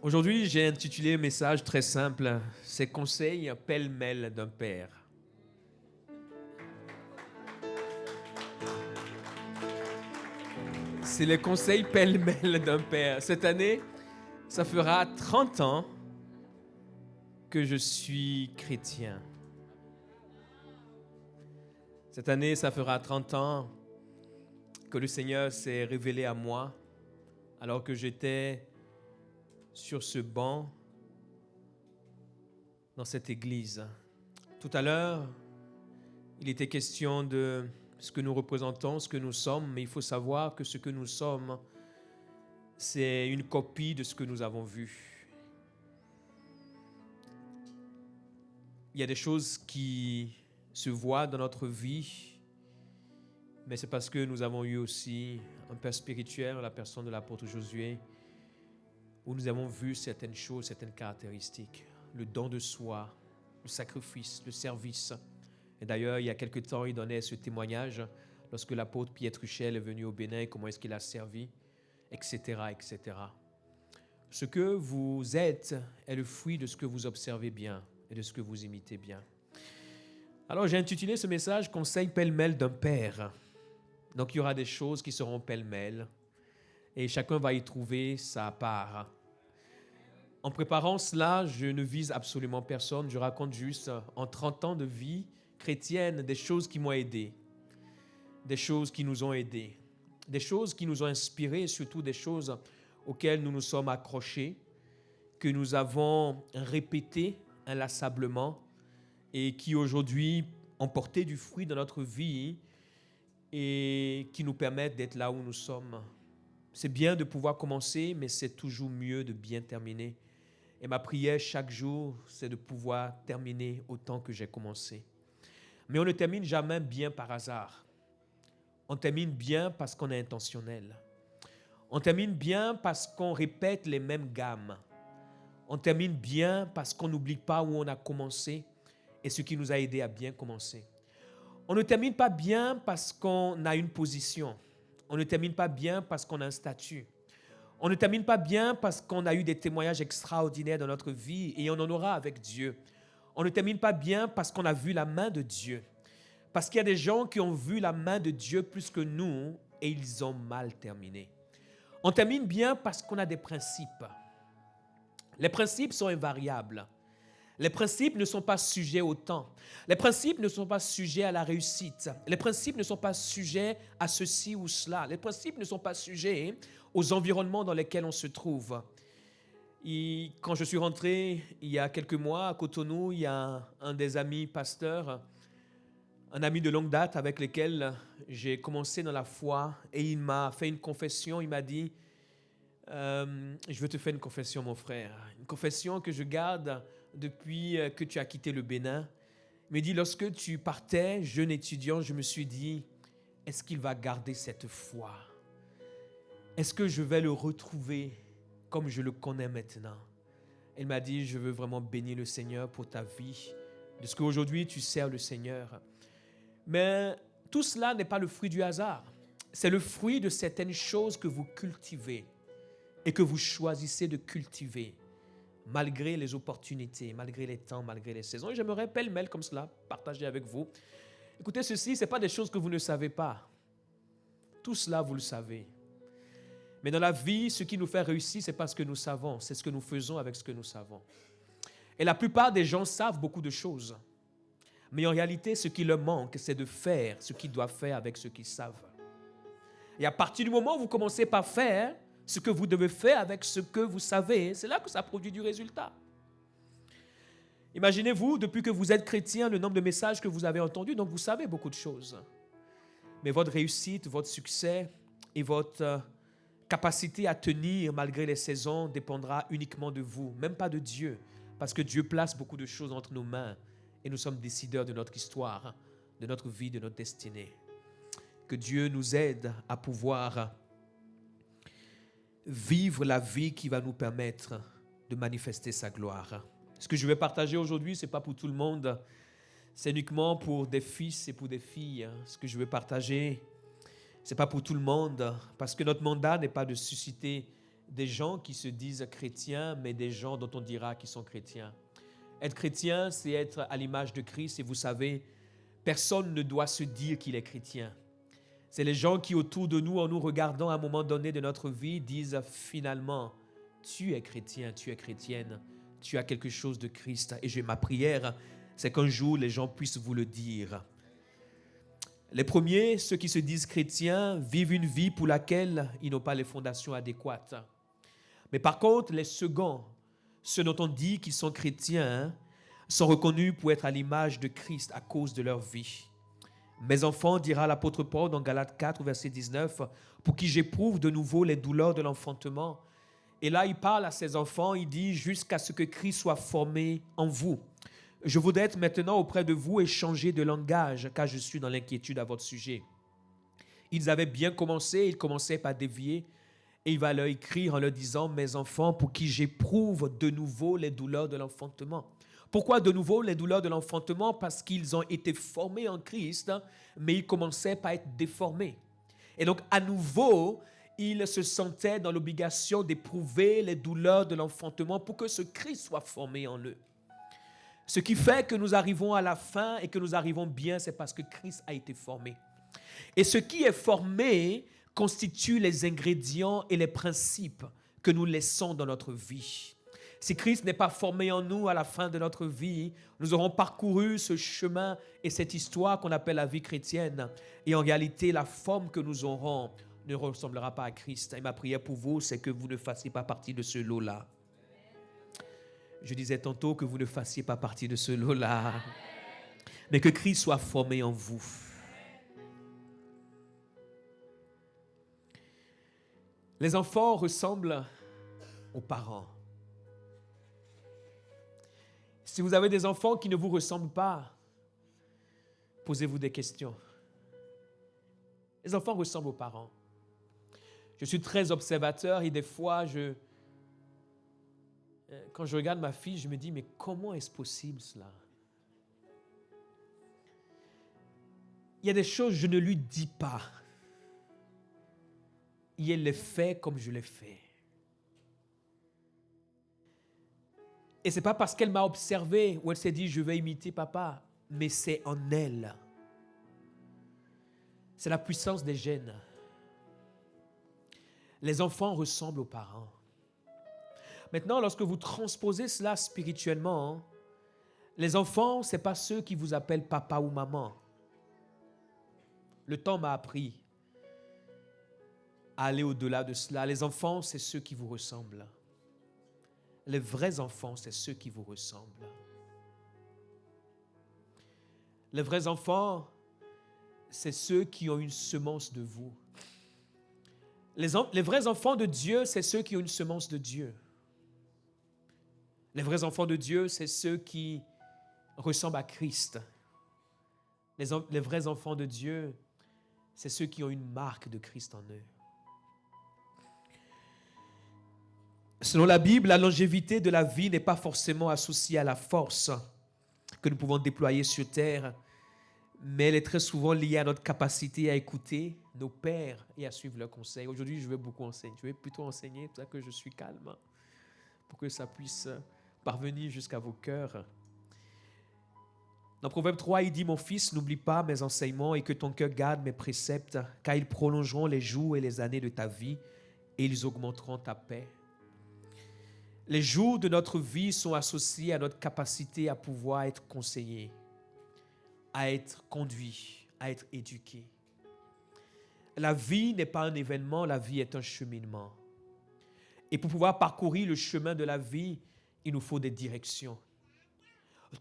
Aujourd'hui, j'ai intitulé un message très simple, c'est conseils pêle-mêle d'un père. C'est les conseils pêle-mêle d'un père. Cette année, ça fera 30 ans que je suis chrétien. Cette année, ça fera 30 ans que le Seigneur s'est révélé à moi alors que j'étais sur ce banc dans cette église. Tout à l'heure, il était question de ce que nous représentons, ce que nous sommes, mais il faut savoir que ce que nous sommes, c'est une copie de ce que nous avons vu. Il y a des choses qui se voient dans notre vie, mais c'est parce que nous avons eu aussi un père spirituel, la personne de l'apôtre Josué, où nous avons vu certaines choses, certaines caractéristiques, le don de soi, le sacrifice, le service. Et d'ailleurs, il y a quelque temps, il donnait ce témoignage lorsque l'apôtre Pietruchel est venu au Bénin, comment est-ce qu'il a servi, etc., etc. Ce que vous êtes est le fruit de ce que vous observez bien et de ce que vous imitez bien. Alors, j'ai intitulé ce message « Conseil pêle-mêle d'un père ». Donc, il y aura des choses qui seront pêle-mêle et chacun va y trouver sa part. En préparant cela, je ne vise absolument personne. Je raconte juste en 30 ans de vie chrétienne des choses qui m'ont aidé, des choses qui nous ont aidés, des choses qui nous ont inspirés, et surtout des choses auxquelles nous nous sommes accrochés, que nous avons répétées inlassablement et qui aujourd'hui ont porté du fruit dans notre vie et qui nous permettent d'être là où nous sommes. C'est bien de pouvoir commencer, mais c'est toujours mieux de bien terminer. Et ma prière chaque jour, c'est de pouvoir terminer autant que j'ai commencé. Mais on ne termine jamais bien par hasard. On termine bien parce qu'on est intentionnel. On termine bien parce qu'on répète les mêmes gammes. On termine bien parce qu'on n'oublie pas où on a commencé et ce qui nous a aidé à bien commencer. On ne termine pas bien parce qu'on a une position. On ne termine pas bien parce qu'on a un statut. On ne termine pas bien parce qu'on a eu des témoignages extraordinaires dans notre vie et on en aura avec Dieu. On ne termine pas bien parce qu'on a vu la main de Dieu. Parce qu'il y a des gens qui ont vu la main de Dieu plus que nous et ils ont mal terminé. On termine bien parce qu'on a des principes. Les principes sont invariables. Les principes ne sont pas sujets au temps. Les principes ne sont pas sujets à la réussite. Les principes ne sont pas sujets à ceci ou cela. Les principes ne sont pas sujets aux environnements dans lesquels on se trouve. Et quand je suis rentré il y a quelques mois à Cotonou, il y a un des amis pasteurs, un ami de longue date avec lequel j'ai commencé dans la foi et il m'a fait une confession. Il m'a dit je veux te faire une confession, mon frère. Une confession que je garde depuis que tu as quitté le Bénin. Il me dit, lorsque tu partais, jeune étudiant, je me suis dit, est-ce qu'il va garder cette foi? Est-ce que je vais le retrouver comme je le connais maintenant? Il m'a dit, je veux vraiment bénir le Seigneur pour ta vie, de ce qu'aujourd'hui tu sers le Seigneur. Mais tout cela n'est pas le fruit du hasard. C'est le fruit de certaines choses que vous cultivez et que vous choisissez de cultiver, malgré les opportunités, malgré les temps, malgré les saisons. Et j'aimerais pêle-mêle comme cela partager avec vous. Écoutez, ceci, ce n'est pas des choses que vous ne savez pas. Tout cela, vous le savez. Mais dans la vie, ce qui nous fait réussir, ce n'est pas ce que nous savons, c'est ce que nous faisons avec ce que nous savons. Et la plupart des gens savent beaucoup de choses. Mais en réalité, ce qui leur manque, c'est de faire ce qu'ils doivent faire avec ce qu'ils savent. Et à partir du moment où vous commencez par faire ce que vous devez faire avec ce que vous savez, c'est là que ça produit du résultat. Imaginez-vous, depuis que vous êtes chrétien, le nombre de messages que vous avez entendus, donc vous savez beaucoup de choses. Mais votre réussite, votre succès et votre capacité à tenir malgré les saisons dépendra uniquement de vous, même pas de Dieu, parce que Dieu place beaucoup de choses entre nos mains et nous sommes décideurs de notre histoire, de notre vie, de notre destinée. Que Dieu nous aide à pouvoir vivre la vie qui va nous permettre de manifester sa gloire. Ce que je vais partager aujourd'hui, ce n'est pas pour tout le monde. C'est uniquement pour des fils et pour des filles. Ce que je vais partager, ce n'est pas pour tout le monde. Parce que notre mandat n'est pas de susciter des gens qui se disent chrétiens, mais des gens dont on dira qu'ils sont chrétiens. Être chrétien, c'est être à l'image de Christ. Et vous savez, personne ne doit se dire qu'il est chrétien. C'est les gens qui, autour de nous, en nous regardant à un moment donné de notre vie, disent finalement, tu es chrétien, tu es chrétienne, tu as quelque chose de Christ. Et ma prière, c'est qu'un jour, les gens puissent vous le dire. Les premiers, ceux qui se disent chrétiens, vivent une vie pour laquelle ils n'ont pas les fondations adéquates. Mais par contre, les seconds, ceux dont on dit qu'ils sont chrétiens, sont reconnus pour être à l'image de Christ à cause de leur vie. Mes enfants, dira l'apôtre Paul dans Galates 4, verset 19, pour qui j'éprouve de nouveau les douleurs de l'enfantement. Et là, il parle à ses enfants, il dit, jusqu'à ce que Christ soit formé en vous. Je voudrais être maintenant auprès de vous et changer de langage, car je suis dans l'inquiétude à votre sujet. Ils avaient bien commencé, ils commençaient par dévier, et il va leur écrire en leur disant, mes enfants, pour qui j'éprouve de nouveau les douleurs de l'enfantement. Pourquoi de nouveau les douleurs de l'enfantement? Parce qu'ils ont été formés en Christ, mais ils commençaient par être déformés. Et donc, à nouveau, ils se sentaient dans l'obligation d'éprouver les douleurs de l'enfantement pour que ce Christ soit formé en eux. Ce qui fait que nous arrivons à la fin et que nous arrivons bien, c'est parce que Christ a été formé. Et ce qui est formé constitue les ingrédients et les principes que nous laissons dans notre vie. Si Christ n'est pas formé en nous à la fin de notre vie, nous aurons parcouru ce chemin et cette histoire qu'on appelle la vie chrétienne. Et en réalité, la forme que nous aurons ne ressemblera pas à Christ. Et ma prière pour vous, c'est que vous ne fassiez pas partie de ce lot-là. Je disais tantôt que vous ne fassiez pas partie de ce lot-là, mais que Christ soit formé en vous. Les enfants ressemblent aux parents. Si vous avez des enfants qui ne vous ressemblent pas, posez-vous des questions. Les enfants ressemblent aux parents. Je suis très observateur et des fois, quand je regarde ma fille, je me dis, mais comment est-ce possible cela? Il y a des choses que je ne lui dis pas. Et elle les fait comme je les fais. Et ce n'est pas parce qu'elle m'a observé ou elle s'est dit, je vais imiter papa, mais c'est en elle. C'est la puissance des gènes. Les enfants ressemblent aux parents. Maintenant, lorsque vous transposez cela spirituellement, les enfants, ce n'est pas ceux qui vous appellent papa ou maman. Le temps m'a appris à aller au-delà de cela. Les enfants, c'est ceux qui vous ressemblent. Les vrais enfants, c'est ceux qui vous ressemblent. Les vrais enfants, c'est ceux qui ont une semence de vous. Les vrais enfants de Dieu, c'est ceux qui ont une semence de Dieu. Les vrais enfants de Dieu, c'est ceux qui ressemblent à Christ. Les vrais enfants de Dieu, c'est ceux qui ont une marque de Christ en eux. Selon la Bible, la longévité de la vie n'est pas forcément associée à la force que nous pouvons déployer sur terre, mais elle est très souvent liée à notre capacité à écouter nos pères et à suivre leurs conseils. Aujourd'hui, je vais beaucoup enseigner. Je vais plutôt enseigner, pour ça que je suis calme, pour que ça puisse parvenir jusqu'à vos cœurs. Dans Proverbe 3, il dit, « Mon fils, n'oublie pas mes enseignements et que ton cœur garde mes préceptes, car ils prolongeront les jours et les années de ta vie et ils augmenteront ta paix. » Les jours de notre vie sont associés à notre capacité à pouvoir être conseillé, à être conduit, à être éduqué. La vie n'est pas un événement, la vie est un cheminement. Et pour pouvoir parcourir le chemin de la vie, il nous faut des directions.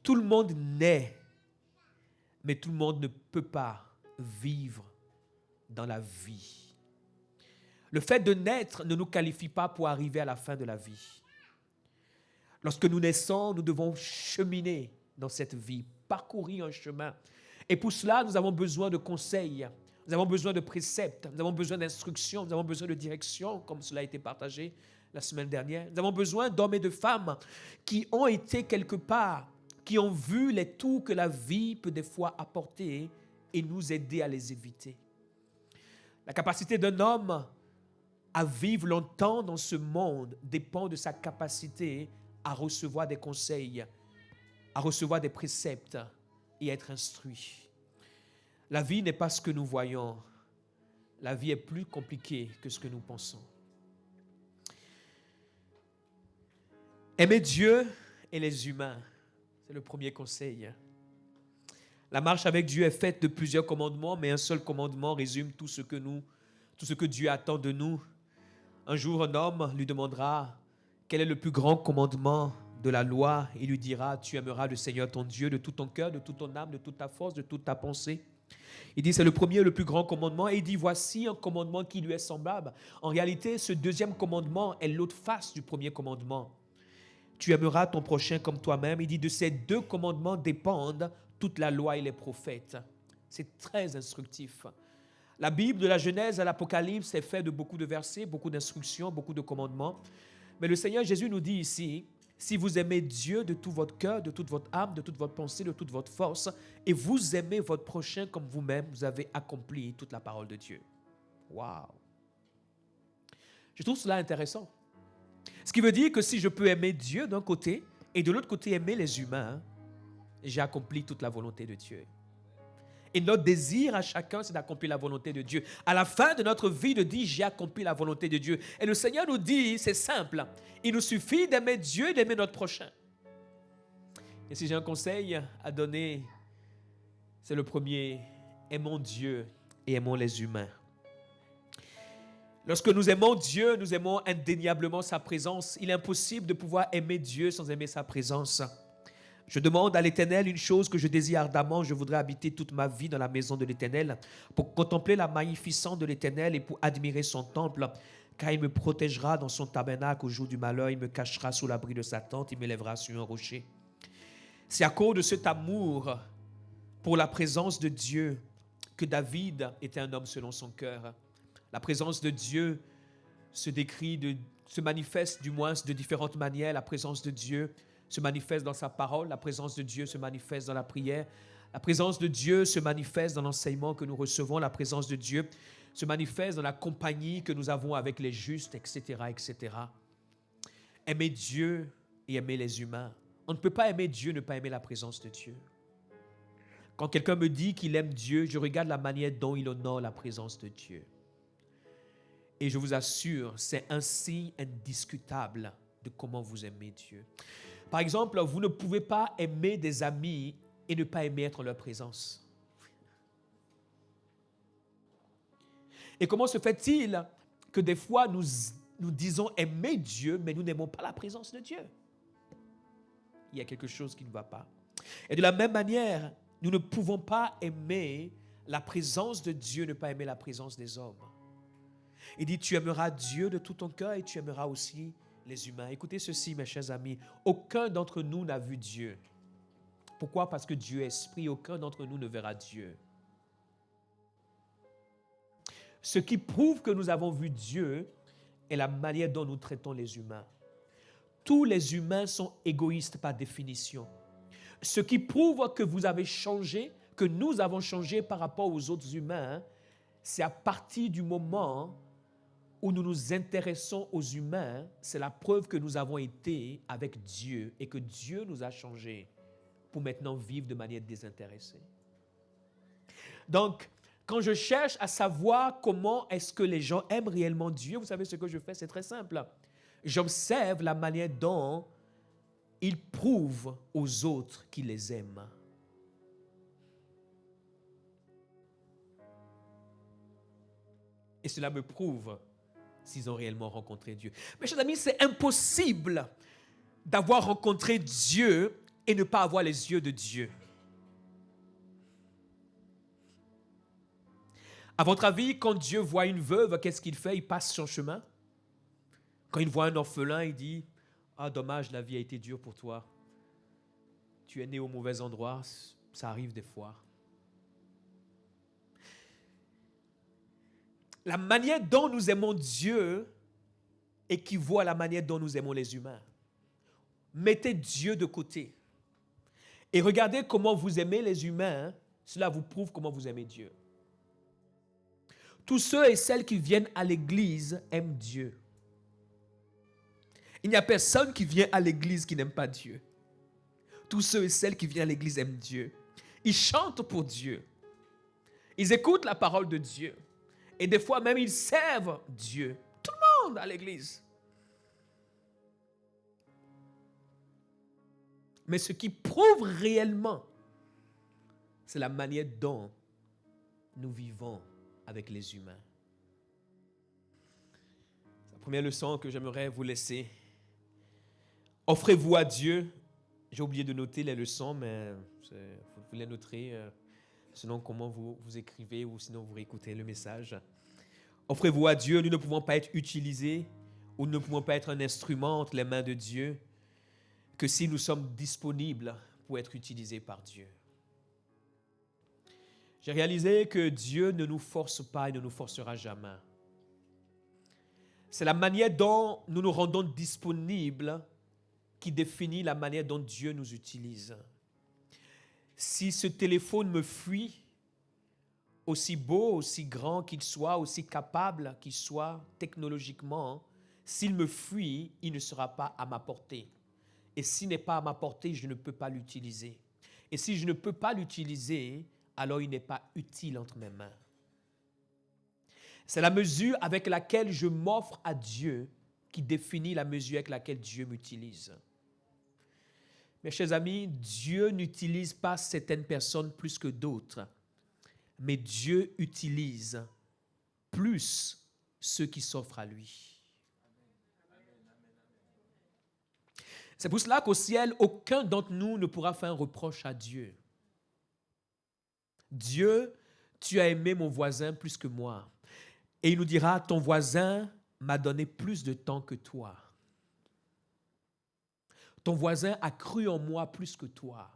Tout le monde naît, mais tout le monde ne peut pas vivre dans la vie. Le fait de naître ne nous qualifie pas pour arriver à la fin de la vie. Lorsque nous naissons, nous devons cheminer dans cette vie, parcourir un chemin. Et pour cela, nous avons besoin de conseils, nous avons besoin de préceptes, nous avons besoin d'instructions, nous avons besoin de direction, comme cela a été partagé la semaine dernière. Nous avons besoin d'hommes et de femmes qui ont été quelque part, qui ont vu les tours que la vie peut des fois apporter et nous aider à les éviter. La capacité d'un homme à vivre longtemps dans ce monde dépend de sa capacité à recevoir des conseils, à recevoir des préceptes et à être instruit. La vie n'est pas ce que nous voyons. La vie est plus compliquée que ce que nous pensons. Aimer Dieu et les humains, c'est le premier conseil. La marche avec Dieu est faite de plusieurs commandements, mais un seul commandement résume tout ce que Dieu attend de nous. Un jour, un homme lui demandera quel est le plus grand commandement de la loi. Il lui dira, tu aimeras le Seigneur ton Dieu de tout ton cœur, de toute ton âme, de toute ta force, de toute ta pensée. Il dit, c'est le premier et le plus grand commandement. Et il dit, voici un commandement qui lui est semblable. En réalité, ce deuxième commandement est l'autre face du premier commandement. Tu aimeras ton prochain comme toi-même. Il dit, de ces deux commandements dépendent toute la loi et les prophètes. C'est très instructif. La Bible, de la Genèse à l'Apocalypse, est faite de beaucoup de versets, beaucoup d'instructions, beaucoup de commandements. Mais le Seigneur Jésus nous dit ici, si vous aimez Dieu de tout votre cœur, de toute votre âme, de toute votre pensée, de toute votre force, et vous aimez votre prochain comme vous-même, vous avez accompli toute la parole de Dieu. Waouh! Je trouve cela intéressant. Ce qui veut dire que si je peux aimer Dieu d'un côté et de l'autre côté aimer les humains, j'ai accompli toute la volonté de Dieu. Et notre désir à chacun, c'est d'accomplir la volonté de Dieu. À la fin de notre vie, de dire, j'ai accompli la volonté de Dieu. Et le Seigneur nous dit, c'est simple, il nous suffit d'aimer Dieu et d'aimer notre prochain. Et si j'ai un conseil à donner, c'est le premier, aimons Dieu et aimons les humains. Lorsque nous aimons Dieu, nous aimons indéniablement sa présence. Il est impossible de pouvoir aimer Dieu sans aimer sa présence. Je demande à l'Éternel une chose que je désire ardemment. Je voudrais habiter toute ma vie dans la maison de l'Éternel pour contempler la magnificence de l'Éternel et pour admirer son temple. Car il me protégera dans son tabernacle au jour du malheur. Il me cachera sous l'abri de sa tente. Il m'élèvera sur un rocher. C'est à cause de cet amour pour la présence de Dieu que David était un homme selon son cœur. La présence de Dieu se manifeste du moins de différentes manières. La présence de Dieu se manifeste dans sa parole. La présence de Dieu se manifeste dans la prière. La présence de Dieu se manifeste dans l'enseignement que nous recevons. La présence de Dieu se manifeste dans la compagnie que nous avons avec les justes, etc., etc. Aimer Dieu et aimer les humains. On ne peut pas aimer Dieu, ne pas aimer la présence de Dieu. Quand quelqu'un me dit qu'il aime Dieu, je regarde la manière dont il honore la présence de Dieu. Et je vous assure, c'est un signe indiscutable de comment vous aimez Dieu. Par exemple, vous ne pouvez pas aimer des amis et ne pas aimer être en leur présence. Et comment se fait-il que des fois nous disons aimer Dieu, mais nous n'aimons pas la présence de Dieu? Il y a quelque chose qui ne va pas. Et de la même manière, nous ne pouvons pas aimer la présence de Dieu, ne pas aimer la présence des hommes. Il dit, tu aimeras Dieu de tout ton cœur et tu aimeras aussi les humains. Écoutez ceci, mes chers amis. Aucun d'entre nous n'a vu Dieu. Pourquoi? Parce que Dieu est esprit. Aucun d'entre nous ne verra Dieu. Ce qui prouve que nous avons vu Dieu est la manière dont nous traitons les humains. Tous les humains sont égoïstes par définition. Ce qui prouve que vous avez changé, que nous avons changé par rapport aux autres humains, c'est à partir du moment où nous nous intéressons aux humains, c'est la preuve que nous avons été avec Dieu et que Dieu nous a changés pour maintenant vivre de manière désintéressée. Donc, quand je cherche à savoir comment est-ce que les gens aiment réellement Dieu, vous savez ce que je fais, c'est très simple. J'observe la manière dont ils prouvent aux autres qu'ils les aiment. Et cela me prouve s'ils ont réellement rencontré Dieu. Mes chers amis, c'est impossible d'avoir rencontré Dieu et ne pas avoir les yeux de Dieu. À votre avis, quand Dieu voit une veuve, qu'est-ce qu'il fait? Il passe son chemin. Quand il voit un orphelin, il dit, « Ah, dommage, la vie a été dure pour toi. Tu es né au mauvais endroit, ça arrive des fois. » La manière dont nous aimons Dieu équivaut à la manière dont nous aimons les humains. Mettez Dieu de côté et regardez comment vous aimez les humains, cela vous prouve comment vous aimez Dieu. Tous ceux et celles qui viennent à l'église aiment Dieu. Il n'y a personne qui vient à l'église qui n'aime pas Dieu. Tous ceux et celles qui viennent à l'église aiment Dieu. Ils chantent pour Dieu. Ils écoutent la parole de Dieu. Et des fois même, ils servent Dieu. Tout le monde à l'église. Mais ce qui prouve réellement, c'est la manière dont nous vivons avec les humains. C'est la première leçon que j'aimerais vous laisser. Offrez-vous à Dieu. J'ai oublié de noter les leçons, mais vous les noterez. Sinon, comment vous écrivez ou sinon vous réécoutez le message. Offrez-vous à Dieu. Nous ne pouvons pas être utilisés ou nous ne pouvons pas être un instrument entre les mains de Dieu que si nous sommes disponibles pour être utilisés par Dieu. J'ai réalisé que Dieu ne nous force pas et ne nous forcera jamais. C'est la manière dont nous nous rendons disponibles qui définit la manière dont Dieu nous utilise. Si ce téléphone me fuit, aussi beau, aussi grand qu'il soit, aussi capable qu'il soit technologiquement, s'il me fuit, il ne sera pas à ma portée. Et s'il n'est pas à ma portée, je ne peux pas l'utiliser. Et si je ne peux pas l'utiliser, alors il n'est pas utile entre mes mains. C'est la mesure avec laquelle je m'offre à Dieu qui définit la mesure avec laquelle Dieu m'utilise. Mes chers amis, Dieu n'utilise pas certaines personnes plus que d'autres, mais Dieu utilise plus ceux qui s'offrent à lui. C'est pour cela qu'au ciel, aucun d'entre nous ne pourra faire un reproche à Dieu. Dieu, tu as aimé mon voisin plus que moi. Et il nous dira, ton voisin m'a donné plus de temps que toi. Ton voisin a cru en moi plus que toi.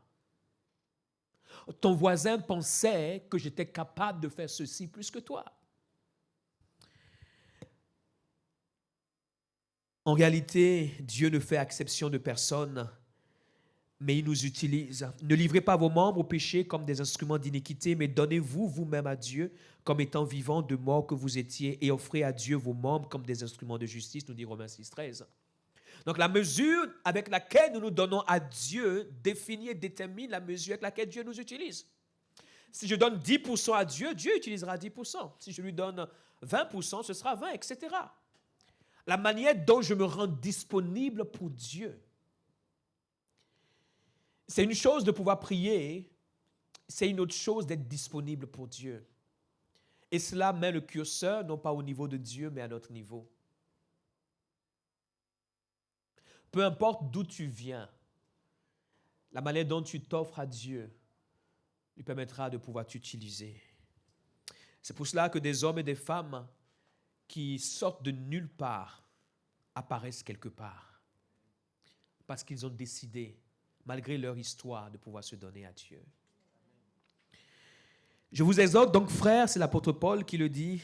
Ton voisin pensait que j'étais capable de faire ceci plus que toi. En réalité, Dieu ne fait exception de personne, mais il nous utilise. Ne livrez pas vos membres au péché comme des instruments d'iniquité, mais donnez-vous vous-même à Dieu comme étant vivants de mort que vous étiez et offrez à Dieu vos membres comme des instruments de justice, nous dit Romains 6, 13. Donc la mesure avec laquelle nous nous donnons à Dieu définit et détermine la mesure avec laquelle Dieu nous utilise. Si je donne 10% à Dieu, Dieu utilisera 10%. Si je lui donne 20%, ce sera 20%, etc. La manière dont je me rends disponible pour Dieu. C'est une chose de pouvoir prier, c'est une autre chose d'être disponible pour Dieu. Et cela met le curseur non pas au niveau de Dieu, mais à notre niveau. Peu importe d'où tu viens, la manière dont tu t'offres à Dieu lui permettra de pouvoir t'utiliser. C'est pour cela que des hommes et des femmes qui sortent de nulle part apparaissent quelque part. Parce qu'ils ont décidé, malgré leur histoire, de pouvoir se donner à Dieu. Je vous exhorte donc, frères, c'est l'apôtre Paul qui le dit.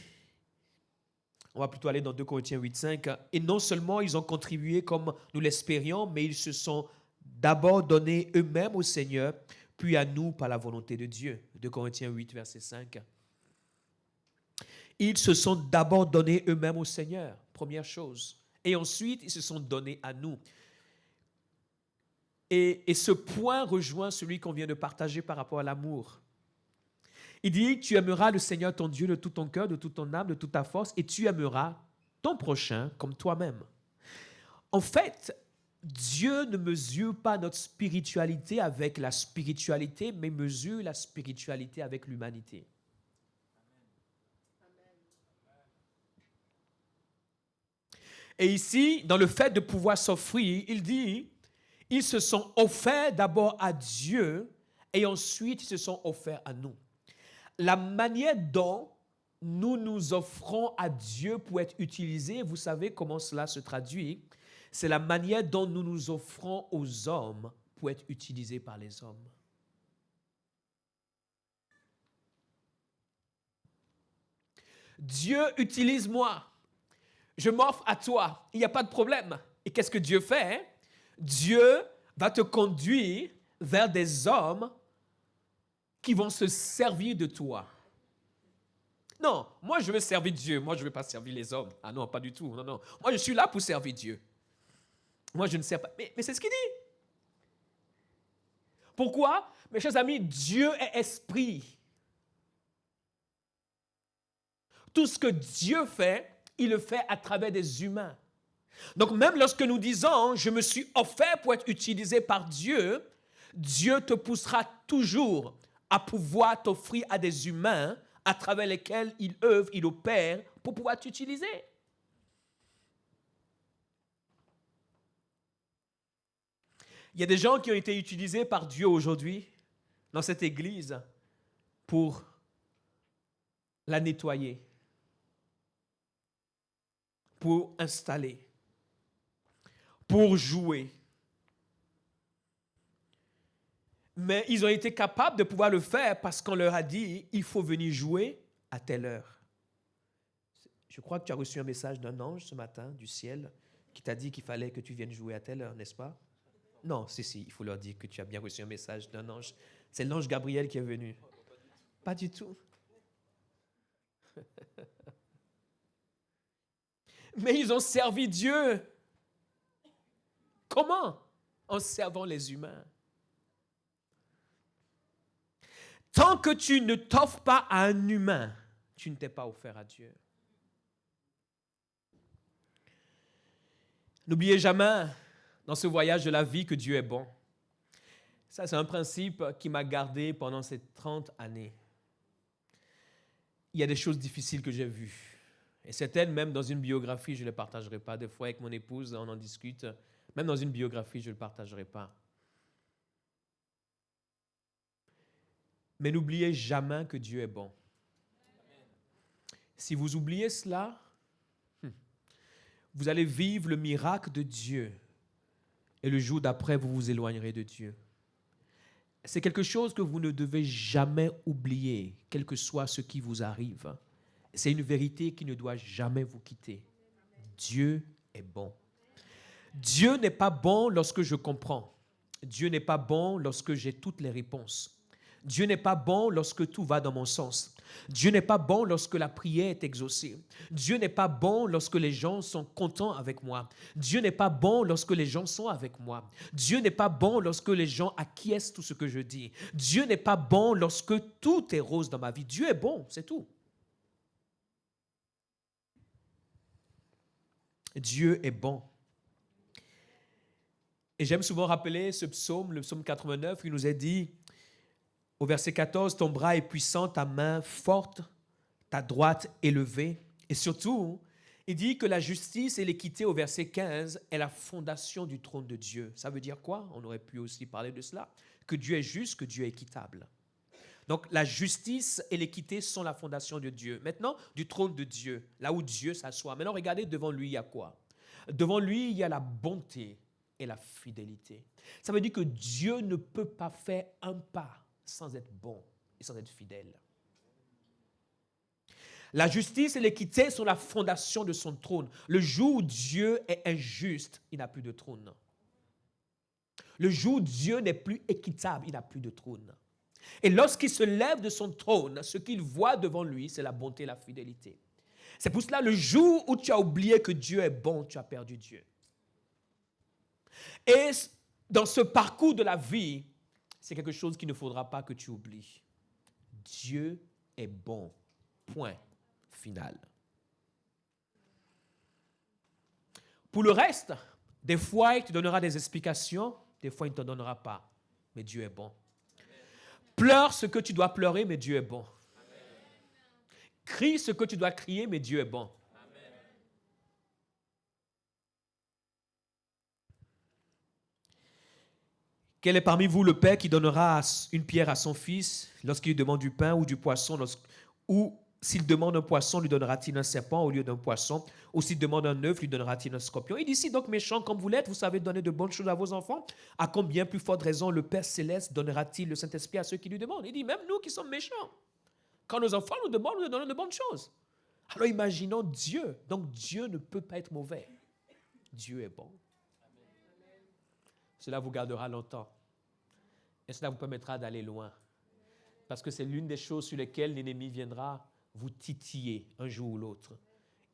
On va plutôt aller dans 2 Corinthiens 8, 5. Et non seulement ils ont contribué comme nous l'espérions, mais ils se sont d'abord donnés eux-mêmes au Seigneur, puis à nous par la volonté de Dieu. 2 Corinthiens 8, verset 5. Ils se sont d'abord donnés eux-mêmes au Seigneur, première chose. Et ensuite, ils se sont donnés à nous. Et ce point rejoint celui qu'on vient de partager par rapport à l'amour. Il dit, tu aimeras le Seigneur ton Dieu de tout ton cœur, de toute ton âme, de toute ta force, et tu aimeras ton prochain comme toi-même. En fait, Dieu ne mesure pas notre spiritualité avec la spiritualité, mais mesure la spiritualité avec l'humanité. Et ici, dans le fait de pouvoir s'offrir, il dit, ils se sont offerts d'abord à Dieu et ensuite ils se sont offerts à nous. La manière dont nous nous offrons à Dieu pour être utilisés, vous savez comment cela se traduit, c'est la manière dont nous nous offrons aux hommes pour être utilisés par les hommes. Dieu utilise moi. Je m'offre à toi. Il n'y a pas de problème. Et qu'est-ce que Dieu fait? Dieu va te conduire vers des hommes qui vont se servir de toi. Non, moi je veux servir Dieu. Moi je ne veux pas servir les hommes. Ah non, pas du tout. Non, non. Moi je suis là pour servir Dieu. Moi je ne sers pas. Mais c'est ce qu'il dit. Pourquoi? Mes chers amis, Dieu est esprit. Tout ce que Dieu fait, il le fait à travers des humains. Donc même lorsque nous disons, je me suis offert pour être utilisé par Dieu, Dieu te poussera toujours à pouvoir t'offrir à des humains à travers lesquels il œuvre, il opère pour pouvoir t'utiliser. Il y a des gens qui ont été utilisés par Dieu aujourd'hui dans cette église pour la nettoyer, pour installer, pour jouer. Mais ils ont été capables de pouvoir le faire parce qu'on leur a dit, il faut venir jouer à telle heure. Je crois que tu as reçu un message d'un ange ce matin du ciel qui t'a dit qu'il fallait que tu viennes jouer à telle heure, n'est-ce pas? Non, si, il faut leur dire que tu as bien reçu un message d'un ange. C'est l'ange Gabriel qui est venu. Pas du tout. Mais ils ont servi Dieu. Comment? En servant les humains. Tant que tu ne t'offres pas à un humain, tu ne t'es pas offert à Dieu. N'oubliez jamais, dans ce voyage de la vie, que Dieu est bon. Ça, c'est un principe qui m'a gardé pendant ces 30 années. Il y a des choses difficiles que j'ai vues. Et certaines, même dans une biographie, je ne les partagerai pas. Des fois, avec mon épouse, on en discute. Même dans une biographie, je ne le partagerai pas. Mais n'oubliez jamais que Dieu est bon. Si vous oubliez cela, vous allez vivre le miracle de Dieu. Et le jour d'après, vous vous éloignerez de Dieu. C'est quelque chose que vous ne devez jamais oublier, quel que soit ce qui vous arrive. C'est une vérité qui ne doit jamais vous quitter. Dieu est bon. Dieu n'est pas bon lorsque je comprends. Dieu n'est pas bon lorsque j'ai toutes les réponses. Dieu n'est pas bon lorsque tout va dans mon sens. Dieu n'est pas bon lorsque la prière est exaucée. Dieu n'est pas bon lorsque les gens sont contents avec moi. Dieu n'est pas bon lorsque les gens sont avec moi. Dieu n'est pas bon lorsque les gens acquiescent tout ce que je dis. Dieu n'est pas bon lorsque tout est rose dans ma vie. Dieu est bon, c'est tout. Dieu est bon. Et j'aime souvent rappeler ce psaume, le psaume 89, qui nous est dit, au verset 14, ton bras est puissant, ta main forte, ta droite élevée. Et surtout, il dit que la justice et l'équité, au verset 15, est la fondation du trône de Dieu. Ça veut dire quoi? On aurait pu aussi parler de cela. Que Dieu est juste, que Dieu est équitable. Donc la justice et l'équité sont la fondation de Dieu. Maintenant, du trône de Dieu, là où Dieu s'assoit. Maintenant, regardez, devant lui, il y a quoi? Devant lui, il y a la bonté et la fidélité. Ça veut dire que Dieu ne peut pas faire un pas sans être bon et sans être fidèle. La justice et l'équité sont la fondation de son trône. Le jour où Dieu est injuste, il n'a plus de trône. Le jour où Dieu n'est plus équitable, il n'a plus de trône. Et lorsqu'il se lève de son trône, ce qu'il voit devant lui, c'est la bonté et la fidélité. C'est pour cela, le jour où tu as oublié que Dieu est bon, tu as perdu Dieu. Et dans ce parcours de la vie, c'est quelque chose qu'il ne faudra pas que tu oublies. Dieu est bon. Point final. Pour le reste, des fois, il te donnera des explications, des fois, il ne te donnera pas. Mais Dieu est bon. Pleure ce que tu dois pleurer, mais Dieu est bon. Crie ce que tu dois crier, mais Dieu est bon. Quel est parmi vous le père qui donnera une pierre à son fils lorsqu'il lui demande du pain ou du poisson, ou s'il demande un poisson, lui donnera-t-il un serpent au lieu d'un poisson, ou s'il demande un œuf, lui donnera-t-il un scorpion? Il dit, si donc méchants comme vous l'êtes, vous savez donner de bonnes choses à vos enfants, à combien plus forte raison le Père Céleste donnera-t-il le Saint-Esprit à ceux qui lui demandent? Il dit, même nous qui sommes méchants, quand nos enfants nous demandent, nous leur donnons de bonnes choses. Alors imaginons Dieu. Donc Dieu ne peut pas être mauvais. Dieu est bon. Cela vous gardera longtemps. Et cela vous permettra d'aller loin. Parce que c'est l'une des choses sur lesquelles l'ennemi viendra vous titiller un jour ou l'autre,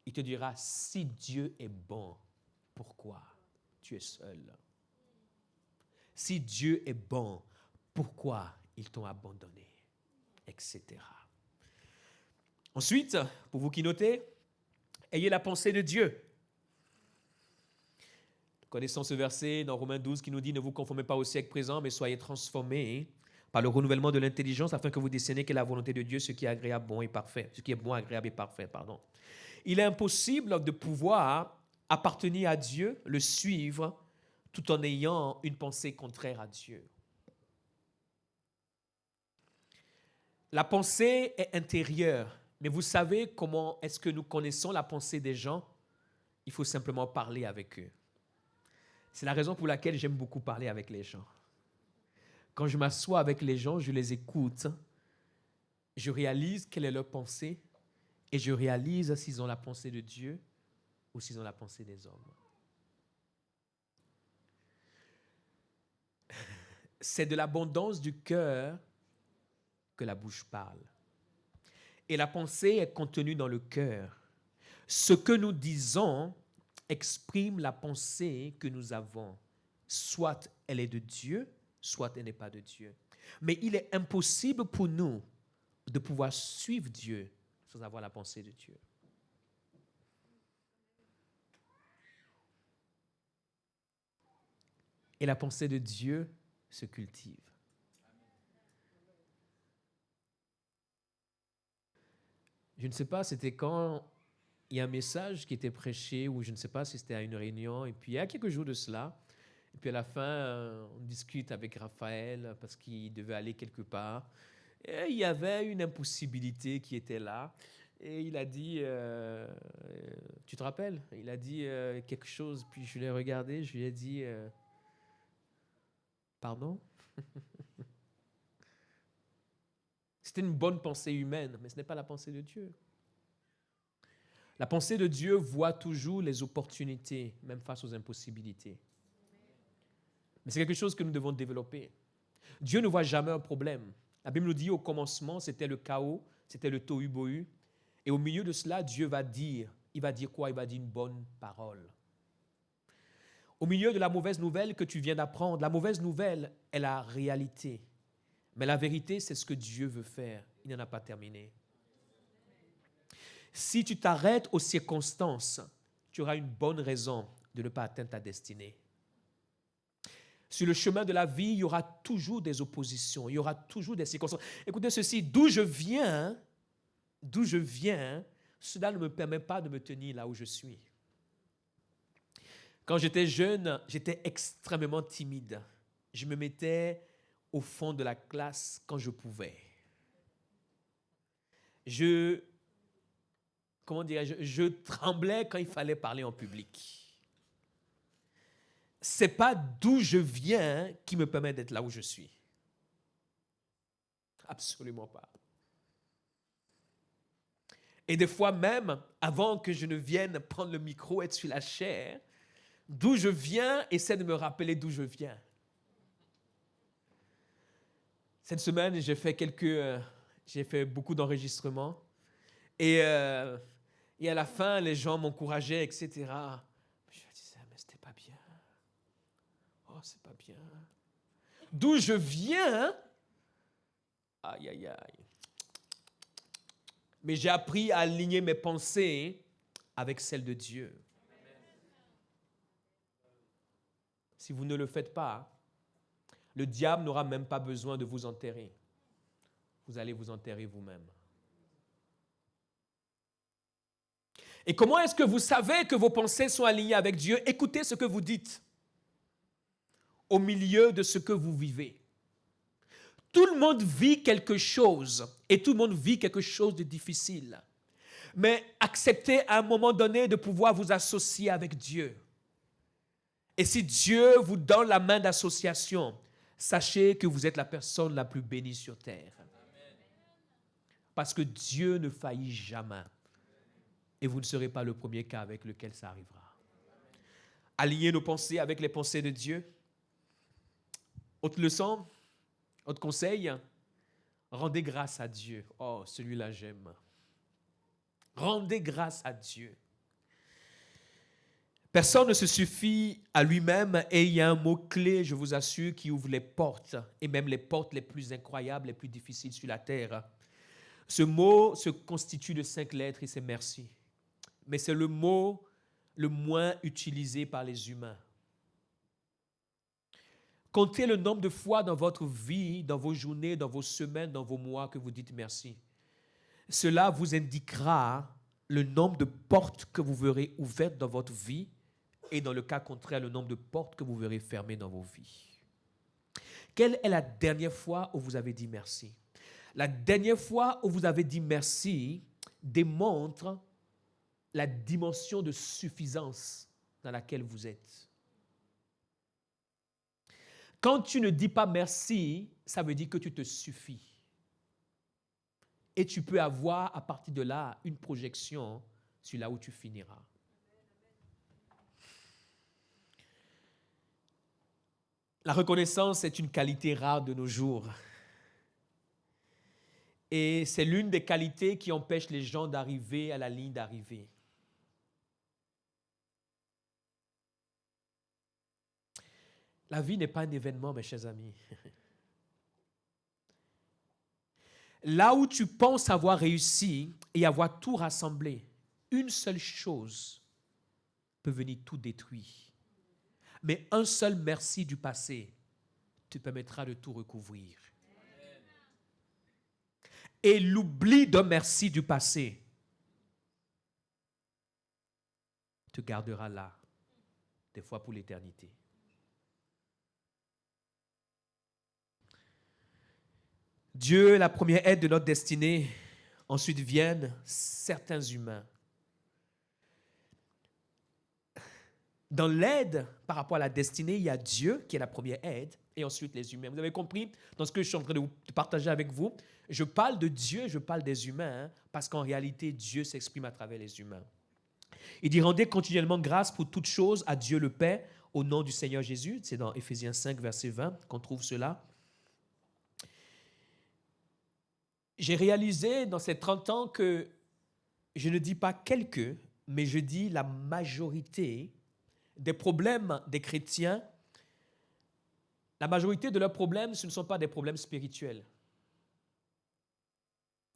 il te dira, si Dieu est bon, pourquoi tu es seul? Si Dieu est bon, pourquoi ils t'ont abandonné? Etc. Ensuite, pour vous qui notez, ayez la pensée de Dieu. Connaissons ce verset dans Romains 12 qui nous dit « Ne vous conformez pas au siècle présent, mais soyez transformés par le renouvellement de l'intelligence afin que vous discerniez quelle est la volonté de Dieu, ce qui est agréable, bon et parfait. » Ce qui est bon, agréable et parfait, pardon. Il est impossible de pouvoir appartenir à Dieu, le suivre, tout en ayant une pensée contraire à Dieu. La pensée est intérieure, mais vous savez comment est-ce que nous connaissons la pensée des gens? Il faut simplement parler avec eux. C'est la raison pour laquelle j'aime beaucoup parler avec les gens. Quand je m'assois avec les gens, je les écoute, je réalise quelle est leur pensée et je réalise s'ils ont la pensée de Dieu ou s'ils ont la pensée des hommes. C'est de l'abondance du cœur que la bouche parle. Et la pensée est contenue dans le cœur. Ce que nous disons exprime la pensée que nous avons. Soit elle est de Dieu, soit elle n'est pas de Dieu. Mais il est impossible pour nous de pouvoir suivre Dieu sans avoir la pensée de Dieu. Et la pensée de Dieu se cultive. Je ne sais pas, c'était quand il y a un message qui était prêché, ou je ne sais pas si c'était à une réunion, et puis il y a quelques jours de cela, et puis à la fin, on discute avec Raphaël parce qu'il devait aller quelque part, et il y avait une impossibilité qui était là, et il a dit, tu te rappelles? Il a dit quelque chose, puis je l'ai regardé, je lui ai dit, pardon? C'était une bonne pensée humaine, mais ce n'est pas la pensée de Dieu. La pensée de Dieu voit toujours les opportunités, même face aux impossibilités. Mais c'est quelque chose que nous devons développer. Dieu ne voit jamais un problème. La Bible nous dit au commencement, c'était le chaos, c'était le tohu-bohu. Et au milieu de cela, Dieu va dire, il va dire quoi? Il va dire une bonne parole. Au milieu de la mauvaise nouvelle que tu viens d'apprendre, la mauvaise nouvelle est la réalité. Mais la vérité, c'est ce que Dieu veut faire. Il n'en a pas terminé. Si tu t'arrêtes aux circonstances, tu auras une bonne raison de ne pas atteindre ta destinée. Sur le chemin de la vie, il y aura toujours des oppositions, il y aura toujours des circonstances. Écoutez ceci, d'où je viens, cela ne me permet pas de me tenir là où je suis. Quand j'étais jeune, j'étais extrêmement timide. Je me mettais au fond de la classe quand je pouvais. Je tremblais quand il fallait parler en public. Ce n'est pas d'où je viens qui me permet d'être là où je suis. Absolument pas. Et des fois même, avant que je ne vienne prendre le micro, être sur la chaire, d'où je viens, essaie de me rappeler d'où je viens. Cette semaine, j'ai fait beaucoup d'enregistrements. Et à la fin, les gens m'encourageaient, etc. Je me disais, mais c'était pas bien. Oh, c'est pas bien. D'où je viens, aïe, aïe, aïe. Mais j'ai appris à aligner mes pensées avec celles de Dieu. Si vous ne le faites pas, le diable n'aura même pas besoin de vous enterrer. Vous allez vous enterrer vous-même. Et comment est-ce que vous savez que vos pensées sont alignées avec Dieu? Écoutez ce que vous dites au milieu de ce que vous vivez. Tout le monde vit quelque chose et tout le monde vit quelque chose de difficile. Mais acceptez à un moment donné de pouvoir vous associer avec Dieu. Et si Dieu vous donne la main d'association, sachez que vous êtes la personne la plus bénie sur terre. Parce que Dieu ne faillit jamais. Et vous ne serez pas le premier cas avec lequel ça arrivera. Alignez nos pensées avec les pensées de Dieu. Autre leçon, autre conseil, rendez grâce à Dieu. Oh, celui-là j'aime. Rendez grâce à Dieu. Personne ne se suffit à lui-même et il y a un mot-clé, je vous assure, qui ouvre les portes, et même les portes les plus incroyables, les plus difficiles sur la terre. Ce mot se constitue de 5 lettres et c'est merci. Mais c'est le mot le moins utilisé par les humains. Comptez le nombre de fois dans votre vie, dans vos journées, dans vos semaines, dans vos mois que vous dites merci. Cela vous indiquera le nombre de portes que vous verrez ouvertes dans votre vie et dans le cas contraire, le nombre de portes que vous verrez fermées dans vos vies. Quelle est la dernière fois où vous avez dit merci? La dernière fois où vous avez dit merci démontre la dimension de suffisance dans laquelle vous êtes. Quand tu ne dis pas merci, ça veut dire que tu te suffis. Et tu peux avoir à partir de là une projection sur là où tu finiras. La reconnaissance est une qualité rare de nos jours. Et c'est l'une des qualités qui empêche les gens d'arriver à la ligne d'arrivée. La vie n'est pas un événement, mes chers amis. Là où tu penses avoir réussi et avoir tout rassemblé, une seule chose peut venir tout détruire. Mais un seul merci du passé te permettra de tout recouvrir. Et l'oubli d'un merci du passé te gardera là, des fois pour l'éternité. Dieu est la première aide de notre destinée. Ensuite viennent certains humains. Dans l'aide par rapport à la destinée, il y a Dieu qui est la première aide et ensuite les humains. Vous avez compris dans ce que je suis en train de partager avec vous? Je parle de Dieu, je parle des humains parce qu'en réalité, Dieu s'exprime à travers les humains. Il dit, rendez continuellement grâce pour toutes choses à Dieu le Père au nom du Seigneur Jésus. C'est dans Éphésiens 5, verset 20 qu'on trouve cela. J'ai réalisé dans ces 30 ans que je ne dis pas quelques, mais je dis la majorité des problèmes des chrétiens, la majorité de leurs problèmes, ce ne sont pas des problèmes spirituels.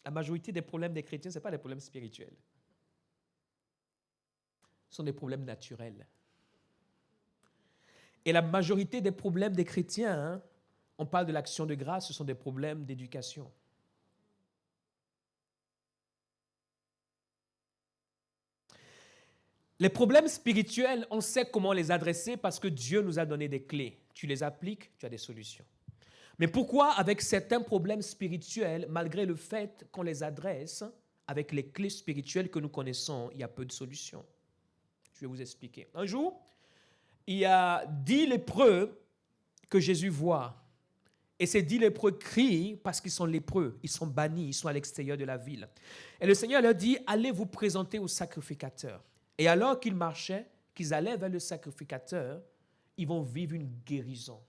La majorité des problèmes des chrétiens, ce ne sont pas des problèmes spirituels. Ce sont des problèmes naturels. Et la majorité des problèmes des chrétiens, on parle de l'action de grâce, ce sont des problèmes d'éducation. Les problèmes spirituels, on sait comment les adresser parce que Dieu nous a donné des clés. Tu les appliques, tu as des solutions. Mais pourquoi avec certains problèmes spirituels, malgré le fait qu'on les adresse avec les clés spirituelles que nous connaissons, il y a peu de solutions? Je vais vous expliquer. Un jour, il y a 10 lépreux que Jésus voit. Et ces 10 lépreux crient parce qu'ils sont lépreux, ils sont bannis, ils sont à l'extérieur de la ville. Et le Seigneur leur dit, allez vous présenter au sacrificateur. Et alors qu'ils marchaient, qu'ils allaient vers le sacrificateur, ils vont vivre une guérison.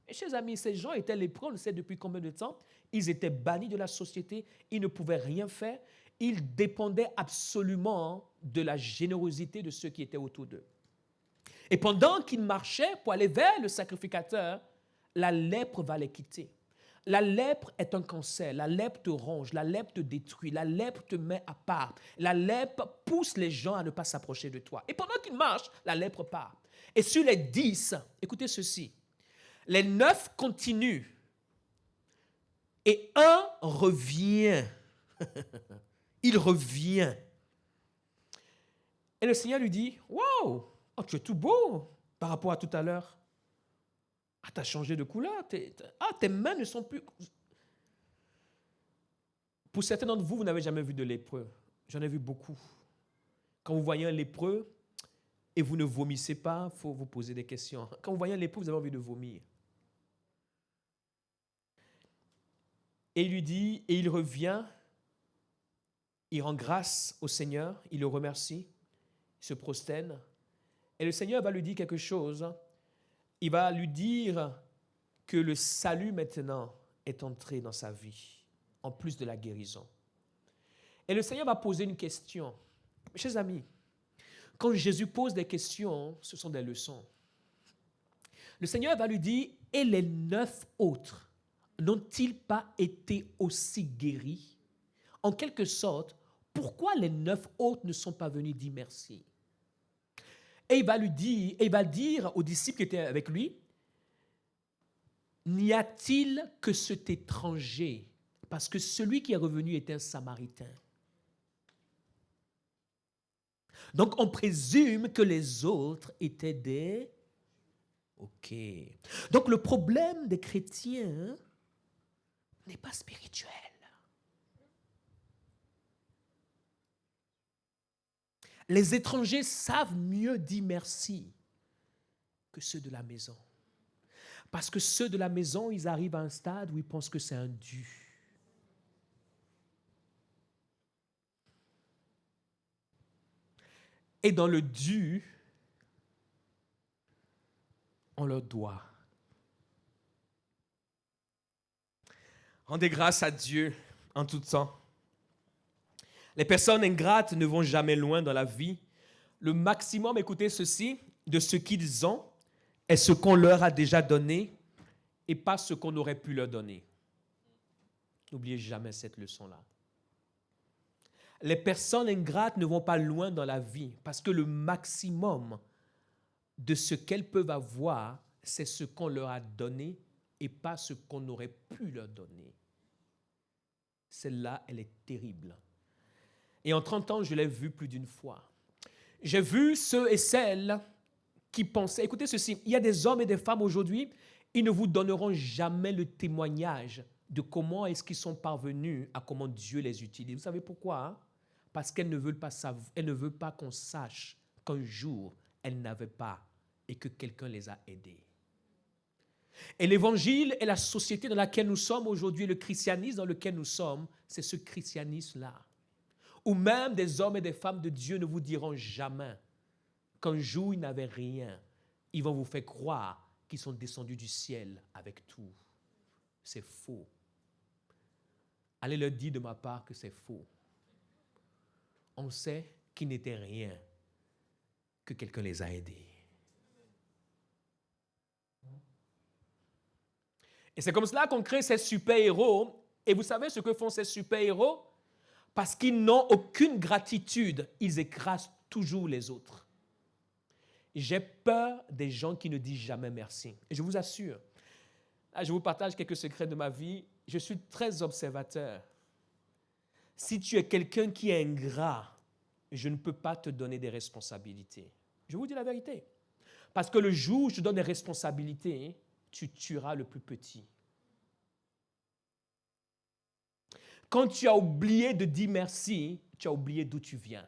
Mes chers amis, ces gens étaient lépreux, on ne sait depuis combien de temps. Ils étaient bannis de la société, ils ne pouvaient rien faire. Ils dépendaient absolument de la générosité de ceux qui étaient autour d'eux. Et pendant qu'ils marchaient pour aller vers le sacrificateur, la lèpre va les quitter. La lèpre est un cancer. La lèpre te ronge, la lèpre te détruit, la lèpre te met à part. La lèpre pousse les gens à ne pas s'approcher de toi. Et pendant qu'ils marchent, la lèpre part. Et sur les 10, écoutez ceci, les 9 continuent et un revient. Il revient. Et le Seigneur lui dit, « Wow, oh, tu es tout beau par rapport à tout à l'heure. Ah, tu as changé de couleur. Tes mains ne sont plus... » Pour certains d'entre vous, vous n'avez jamais vu de lépreux. J'en ai vu beaucoup. Quand vous voyez un lépreux et vous ne vomissez pas, il faut vous poser des questions. Quand vous voyez un lépreux, vous avez envie de vomir. Et il lui dit, et il revient, il rend grâce au Seigneur, il le remercie, il se prosterne. Et le Seigneur va lui dire quelque chose. Il va lui dire que le salut maintenant est entré dans sa vie, en plus de la guérison. Et le Seigneur va poser une question. Mes chers amis, quand Jésus pose des questions, ce sont des leçons. Le Seigneur va lui dire, et les 9 autres n'ont-ils pas été aussi guéris? En quelque sorte, pourquoi les 9 autres ne sont pas venus dire merci? Et il va dire aux disciples qui étaient avec lui, n'y a-t-il que cet étranger? Parce que celui qui est revenu était un Samaritain. Donc on présume que les autres étaient des... Ok. Donc le problème des chrétiens n'est pas spirituel. Les étrangers savent mieux dire merci que ceux de la maison. Parce que ceux de la maison, ils arrivent à un stade où ils pensent que c'est un dû. Et dans le dû, on leur doit. Rendez grâce à Dieu en tout temps. Les personnes ingrates ne vont jamais loin dans la vie. Le maximum, écoutez ceci, de ce qu'ils ont est ce qu'on leur a déjà donné et pas ce qu'on aurait pu leur donner. N'oubliez jamais cette leçon-là. Les personnes ingrates ne vont pas loin dans la vie parce que le maximum de ce qu'elles peuvent avoir, c'est ce qu'on leur a donné et pas ce qu'on aurait pu leur donner. Celle-là, elle est terrible. Et en 30 ans, je l'ai vue plus d'une fois. J'ai vu ceux et celles qui pensaient, écoutez ceci, il y a des hommes et des femmes aujourd'hui, ils ne vous donneront jamais le témoignage de comment est-ce qu'ils sont parvenus à comment Dieu les utilise. Vous savez pourquoi? Hein? Parce qu'elles ne veulent pas qu'on sache qu'un jour, elles n'avaient pas et que quelqu'un les a aidées. Et l'évangile et la société dans laquelle nous sommes aujourd'hui, le christianisme dans lequel nous sommes, c'est ce christianisme-là. Où même des hommes et des femmes de Dieu ne vous diront jamais qu'un jour ils n'avaient rien. Ils vont vous faire croire qu'ils sont descendus du ciel avec tout. C'est faux. Allez leur dire de ma part que c'est faux. On sait qu'ils n'étaient rien, que quelqu'un les a aidés. Et c'est comme cela qu'on crée ces super-héros. Et vous savez ce que font ces super-héros? Parce qu'ils n'ont aucune gratitude, ils écrasent toujours les autres. J'ai peur des gens qui ne disent jamais merci. Et je vous assure, là, je vous partage quelques secrets de ma vie. Je suis très observateur. Si tu es quelqu'un qui est ingrat, je ne peux pas te donner des responsabilités. Je vous dis la vérité. Parce que le jour où je te donne des responsabilités, tu tueras le plus petit. Quand tu as oublié de dire merci, tu as oublié d'où tu viens.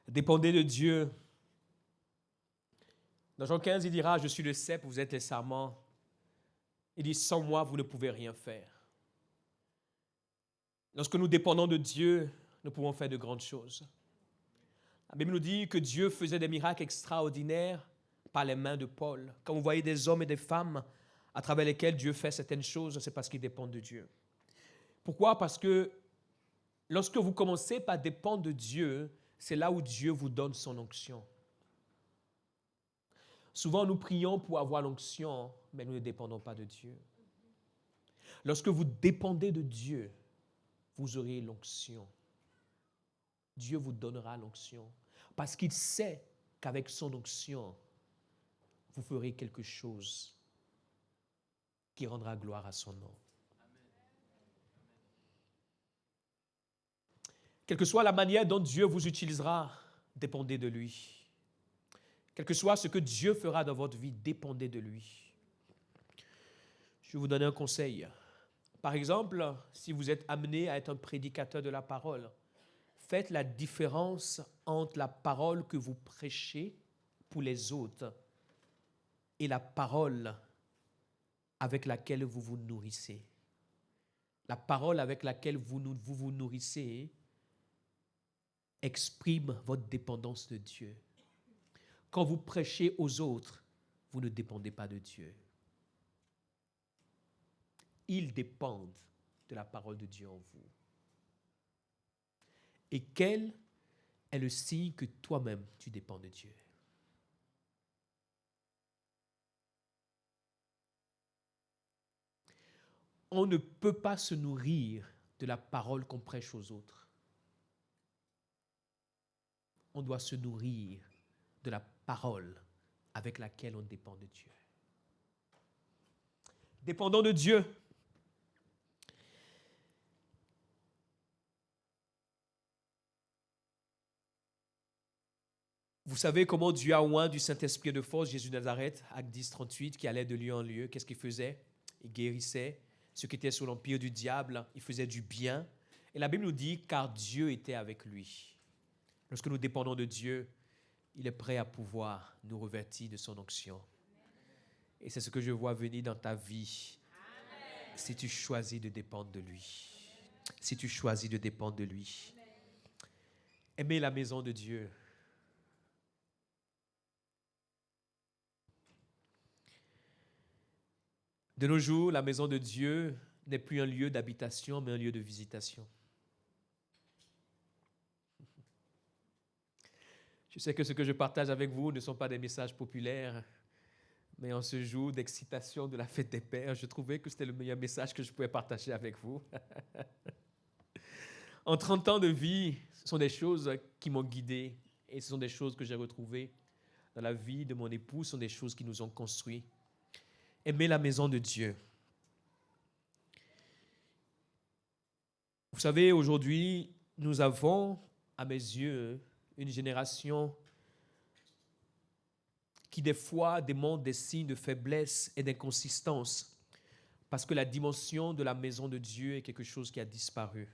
Dépendez de Dieu. Dans Jean 15, il dira, je suis le cep, vous êtes les sarments. Il dit, sans moi, vous ne pouvez rien faire. Lorsque nous dépendons de Dieu, nous pouvons faire de grandes choses. La Bible nous dit que Dieu faisait des miracles extraordinaires par les mains de Paul. Quand vous voyez des hommes et des femmes à travers lesquels Dieu fait certaines choses, c'est parce qu'ils dépendent de Dieu. Pourquoi? Parce que lorsque vous commencez par dépendre de Dieu, c'est là où Dieu vous donne son onction. Souvent, nous prions pour avoir l'onction, mais nous ne dépendons pas de Dieu. Lorsque vous dépendez de Dieu, vous aurez l'onction. Dieu vous donnera l'onction parce qu'il sait qu'avec son onction, vous ferez quelque chose qui rendra gloire à son nom. Quelle que soit la manière dont Dieu vous utilisera, dépendez de lui. Quel que soit ce que Dieu fera dans votre vie, dépendez de lui. Je vais vous donner un conseil. Par exemple, si vous êtes amené à être un prédicateur de la parole, faites la différence entre la parole que vous prêchez pour les autres et la parole avec laquelle vous vous nourrissez. La parole avec laquelle vous vous nourrissez exprime votre dépendance de Dieu. Quand vous prêchez aux autres, vous ne dépendez pas de Dieu. Ils dépendent de la parole de Dieu en vous. Et quel est le signe que toi-même, tu dépends de Dieu? On ne peut pas se nourrir de la parole qu'on prêche aux autres. On doit se nourrir de la parole avec laquelle on dépend de Dieu. Dépendons de Dieu. Vous savez comment Dieu a oint du Saint-Esprit de force Jésus de Nazareth, Acte 10, 38, qui allait de lieu en lieu. Qu'est-ce qu'il faisait? Il guérissait ceux qui étaient sous l'empire du diable. Il faisait du bien. Et la Bible nous dit, car Dieu était avec lui. Lorsque nous dépendons de Dieu, il est prêt à pouvoir nous revêtir de son onction. Et c'est ce que je vois venir dans ta vie. Amen. Si tu choisis de dépendre de lui. Si tu choisis de dépendre de lui. Aimez la maison de Dieu. De nos jours, la maison de Dieu n'est plus un lieu d'habitation, mais un lieu de visitation. Je sais que ce que je partage avec vous ne sont pas des messages populaires, mais en ce jour d'excitation de la fête des Pères, je trouvais que c'était le meilleur message que je pouvais partager avec vous. En 30 ans de vie, ce sont des choses qui m'ont guidé et ce sont des choses que j'ai retrouvées dans la vie de mon époux, ce sont des choses qui nous ont construits. Aimer la maison de Dieu. Vous savez, aujourd'hui, nous avons, à mes yeux, une génération qui des fois démontre des signes de faiblesse et d'inconsistance parce que la dimension de la maison de Dieu est quelque chose qui a disparu.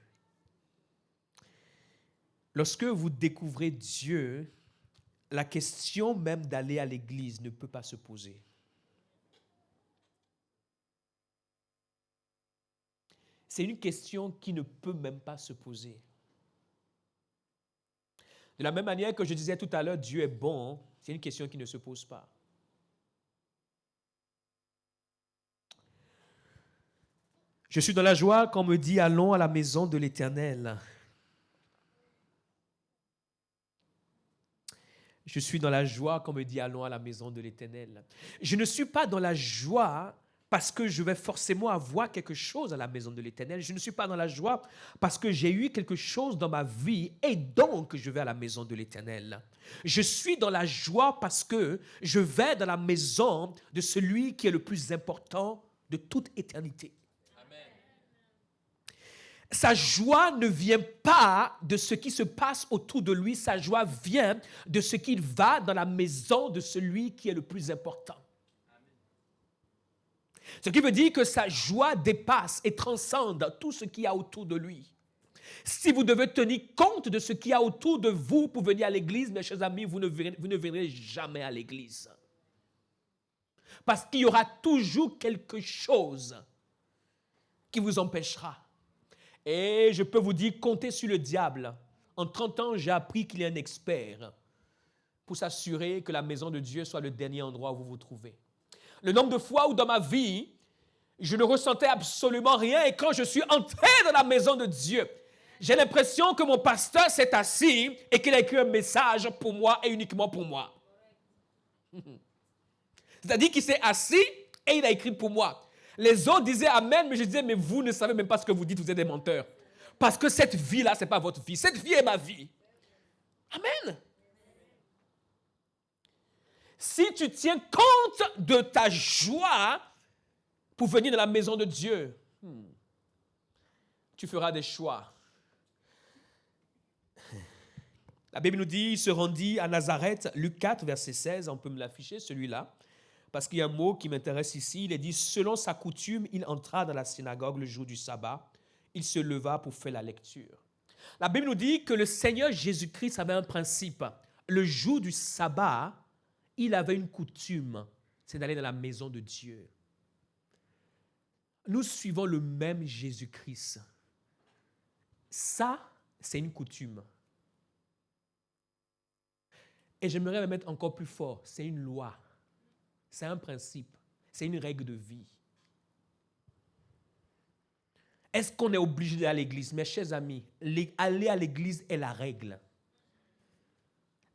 Lorsque vous découvrez Dieu, la question même d'aller à l'église ne peut pas se poser. C'est une question qui ne peut même pas se poser. De la même manière que je disais tout à l'heure, Dieu est bon, c'est une question qui ne se pose pas. Je suis dans la joie quand on me dit « Allons à la maison de l'Éternel ». Je suis dans la joie quand on me dit « Allons à la maison de l'Éternel ». Je ne suis pas dans la joie parce que je vais forcément avoir quelque chose à la maison de l'Éternel. Je ne suis pas dans la joie parce que j'ai eu quelque chose dans ma vie et donc je vais à la maison de l'Éternel. Je suis dans la joie parce que je vais dans la maison de celui qui est le plus important de toute éternité. Amen. Sa joie ne vient pas de ce qui se passe autour de lui, sa joie vient de ce qu'il va dans la maison de celui qui est le plus important. Ce qui veut dire que sa joie dépasse et transcende tout ce qu'il y a autour de lui. Si vous devez tenir compte de ce qu'il y a autour de vous pour venir à l'église, mes chers amis, vous ne viendrez jamais à l'église. Parce qu'il y aura toujours quelque chose qui vous empêchera. Et je peux vous dire, comptez sur le diable. En 30 ans, j'ai appris qu'il est un expert pour s'assurer que la maison de Dieu soit le dernier endroit où vous vous trouvez. Le nombre de fois où dans ma vie, je ne ressentais absolument rien et quand je suis entré dans la maison de Dieu, j'ai l'impression que mon pasteur s'est assis et qu'il a écrit un message pour moi et uniquement pour moi. C'est-à-dire qu'il s'est assis et il a écrit pour moi. Les autres disaient Amen, mais je disais, mais vous ne savez même pas ce que vous dites, vous êtes des menteurs. Parce que cette vie-là, ce n'est pas votre vie. Cette vie est ma vie. Amen. Si tu tiens compte de ta joie pour venir dans la maison de Dieu, tu feras des choix. La Bible nous dit, il se rendit à Nazareth, Luc 4, verset 16, on peut me l'afficher, celui-là, parce qu'il y a un mot qui m'intéresse ici, il est dit, selon sa coutume, il entra dans la synagogue le jour du sabbat, il se leva pour faire la lecture. La Bible nous dit que le Seigneur Jésus-Christ avait un principe. Le jour du sabbat, il avait une coutume, c'est d'aller dans la maison de Dieu. Nous suivons le même Jésus-Christ. Ça, c'est une coutume. Et j'aimerais me mettre encore plus fort. C'est une loi. C'est un principe. C'est une règle de vie. Est-ce qu'on est obligé d'aller à l'église? Mes chers amis, aller à l'église est la règle.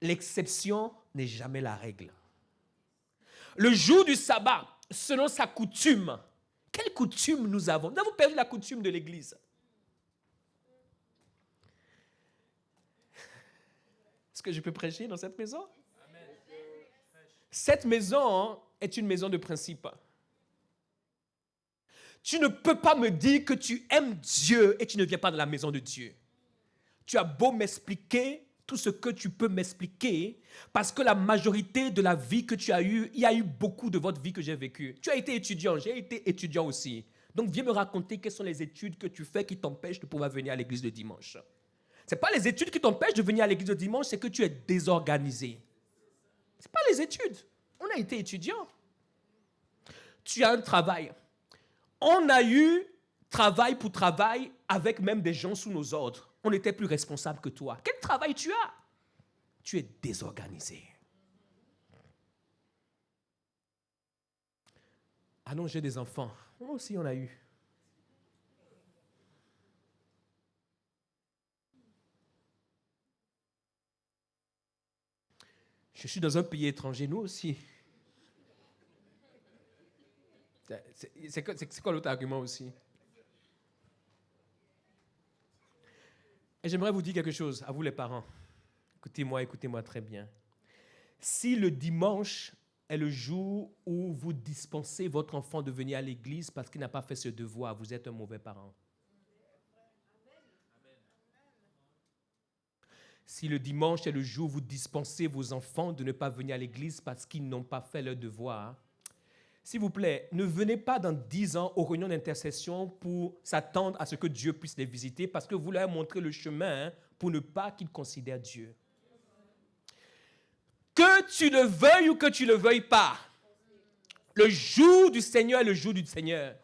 L'exception n'est jamais la règle. Le jour du sabbat, selon sa coutume, quelle coutume nous avons? Nous avons perdu la coutume de l'église. Est-ce que je peux prêcher dans cette maison? Amen. Cette maison est une maison de principe. Tu ne peux pas me dire que tu aimes Dieu et tu ne viens pas dans la maison de Dieu. Tu as beau m'expliquer tout ce que tu peux m'expliquer, parce que la majorité de la vie que tu as eue, il y a eu beaucoup de votre vie que j'ai vécue. Tu as été étudiant, j'ai été étudiant aussi. Donc viens me raconter quelles sont les études que tu fais qui t'empêchent de pouvoir venir à l'église le dimanche. Ce n'est pas les études qui t'empêchent de venir à l'église le dimanche, c'est que tu es désorganisé. Ce n'est pas les études. On a été étudiant. Tu as un travail. On a eu travail pour travail avec même des gens sous nos ordres. On était plus responsable que toi. Quel travail tu as? Tu es désorganisé. Ah non, j'ai des enfants. Moi aussi, on a eu. Je suis dans un pays étranger, nous aussi. C'est quoi l'autre argument aussi? Et j'aimerais vous dire quelque chose, à vous les parents. Écoutez-moi très bien. Si le dimanche est le jour où vous dispensez votre enfant de venir à l'église parce qu'il n'a pas fait ce devoir, vous êtes un mauvais parent. Si le dimanche est le jour où vous dispensez vos enfants de ne pas venir à l'église parce qu'ils n'ont pas fait leur devoir, s'il vous plaît, ne venez pas dans 10 ans aux réunions d'intercession pour s'attendre à ce que Dieu puisse les visiter parce que vous leur montrez le chemin pour ne pas qu'ils considèrent Dieu. Que tu le veuilles ou que tu ne le veuilles pas, le jour du Seigneur est le jour du Seigneur.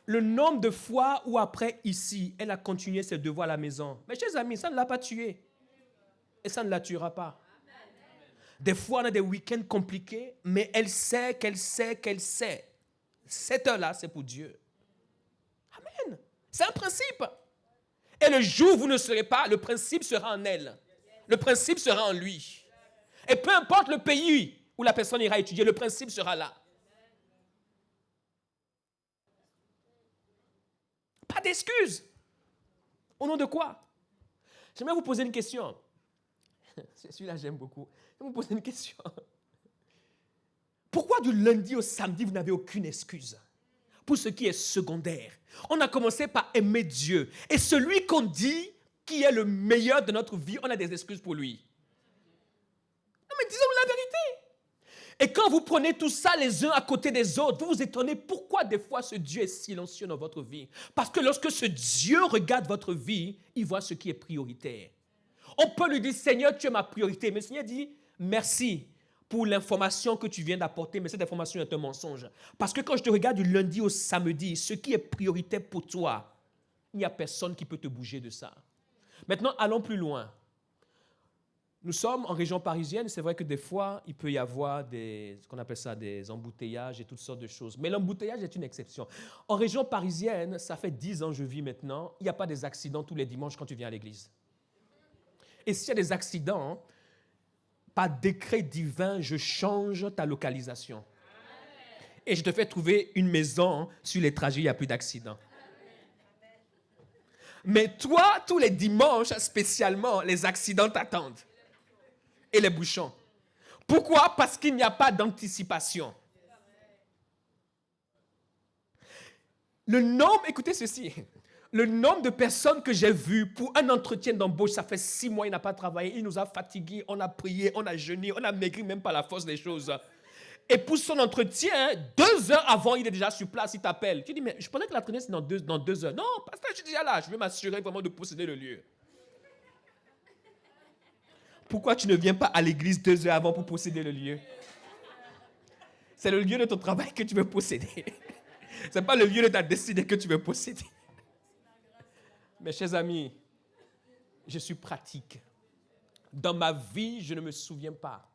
Le nombre de fois où après ici, elle a continué ses devoirs à la maison. Mes chers amis, ça ne l'a pas tuée. Et ça ne la tuera pas. Des fois, on a des week-ends compliqués, mais elle sait qu'elle sait qu'elle sait. Cette heure-là, c'est pour Dieu. Amen. C'est un principe. Et le jour où vous ne serez pas, le principe sera en elle. Le principe sera en lui. Et peu importe le pays où la personne ira étudier, le principe sera là. Pas d'excuses. Au nom de quoi? J'aimerais vous poser une question. Celui-là, j'aime beaucoup. Je vais vous poser une question. Pourquoi du lundi au samedi, vous n'avez aucune excuse? Pour ce qui est secondaire. On a commencé par aimer Dieu. Et celui qu'on dit qui est le meilleur de notre vie, on a des excuses pour lui. Non, mais disons-nous la vérité. Et quand vous prenez tout ça les uns à côté des autres, vous vous étonnez pourquoi des fois ce Dieu est silencieux dans votre vie. Parce que lorsque ce Dieu regarde votre vie, il voit ce qui est prioritaire. On peut lui dire, Seigneur, tu es ma priorité. Mais le Seigneur dit, merci pour l'information que tu viens d'apporter, mais cette information est un mensonge. Parce que quand je te regarde du lundi au samedi, ce qui est prioritaire pour toi, il n'y a personne qui peut te bouger de ça. Maintenant, allons plus loin. Nous sommes en région parisienne. C'est vrai que des fois, il peut y avoir ce qu'on appelle ça, des embouteillages et toutes sortes de choses. Mais l'embouteillage est une exception. En région parisienne, ça fait 10 ans que je vis maintenant, il n'y a pas des accidents tous les dimanches quand tu viens à l'église. Et s'il y a des accidents, par décret divin, je change ta localisation. Et je te fais trouver une maison sur les trajets, il n'y a plus d'accidents. Mais toi, tous les dimanches, spécialement, les accidents t'attendent. Et les bouchons. Pourquoi? Parce qu'il n'y a pas d'anticipation. Le nombre, écoutez ceci, le nombre de personnes que j'ai vues pour un entretien d'embauche, ça fait 6 mois, il n'a pas travaillé, il nous a fatigués, on a prié, on a jeûné, on a maigri même par la force des choses. Et pour son entretien, 2 heures avant, il est déjà sur place, il t'appelle. Tu dis, mais je pensais que l'entretien c'est dans 2 heures. Non, pasteur, je suis déjà là, je veux m'assurer vraiment de posséder le lieu. Pourquoi tu ne viens pas à l'église 2 heures avant pour posséder le lieu? C'est le lieu de ton travail que tu veux posséder. Ce n'est pas le lieu de ta destinée que tu veux posséder. Mes chers amis, je suis pratique. Dans ma vie, je ne me souviens pas.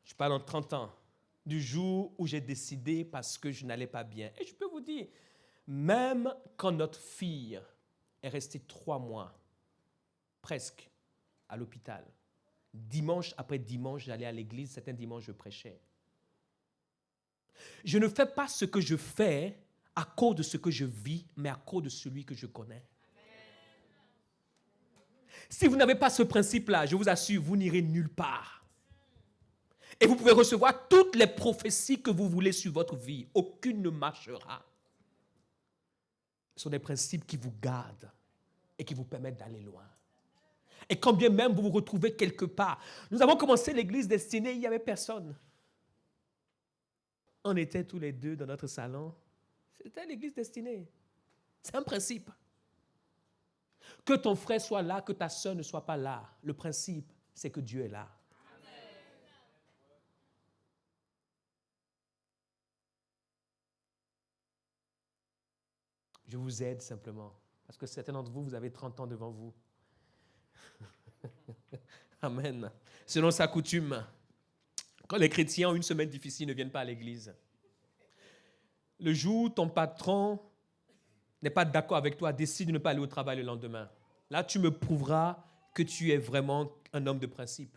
Je parle en 30 ans, du jour où j'ai décidé parce que je n'allais pas bien. Et je peux vous dire, même quand notre fille est restée 3 mois, presque, à l'hôpital, dimanche après dimanche, j'allais à l'église, certains dimanches, je prêchais. Je ne fais pas ce que je fais à cause de ce que je vis, mais à cause de celui que je connais. Si vous n'avez pas ce principe-là, je vous assure, vous n'irez nulle part. Et vous pouvez recevoir toutes les prophéties que vous voulez sur votre vie. Aucune ne marchera. Ce sont des principes qui vous gardent et qui vous permettent d'aller loin. Et quand bien même vous vous retrouvez quelque part. Nous avons commencé l'église destinée, il n'y avait personne. On était tous les deux dans notre salon. C'était l'église destinée. C'est un principe. Que ton frère soit là, que ta soeur ne soit pas là. Le principe, c'est que Dieu est là. Je vous aide simplement. Parce que certains d'entre vous, vous avez 30 ans devant vous. Amen. Selon sa coutume, quand les chrétiens ont une semaine difficile, ne viennent pas à l'église. Le jour où ton patron n'est pas d'accord avec toi, décide de ne pas aller au travail le lendemain. Là, tu me prouveras que tu es vraiment un homme de principe.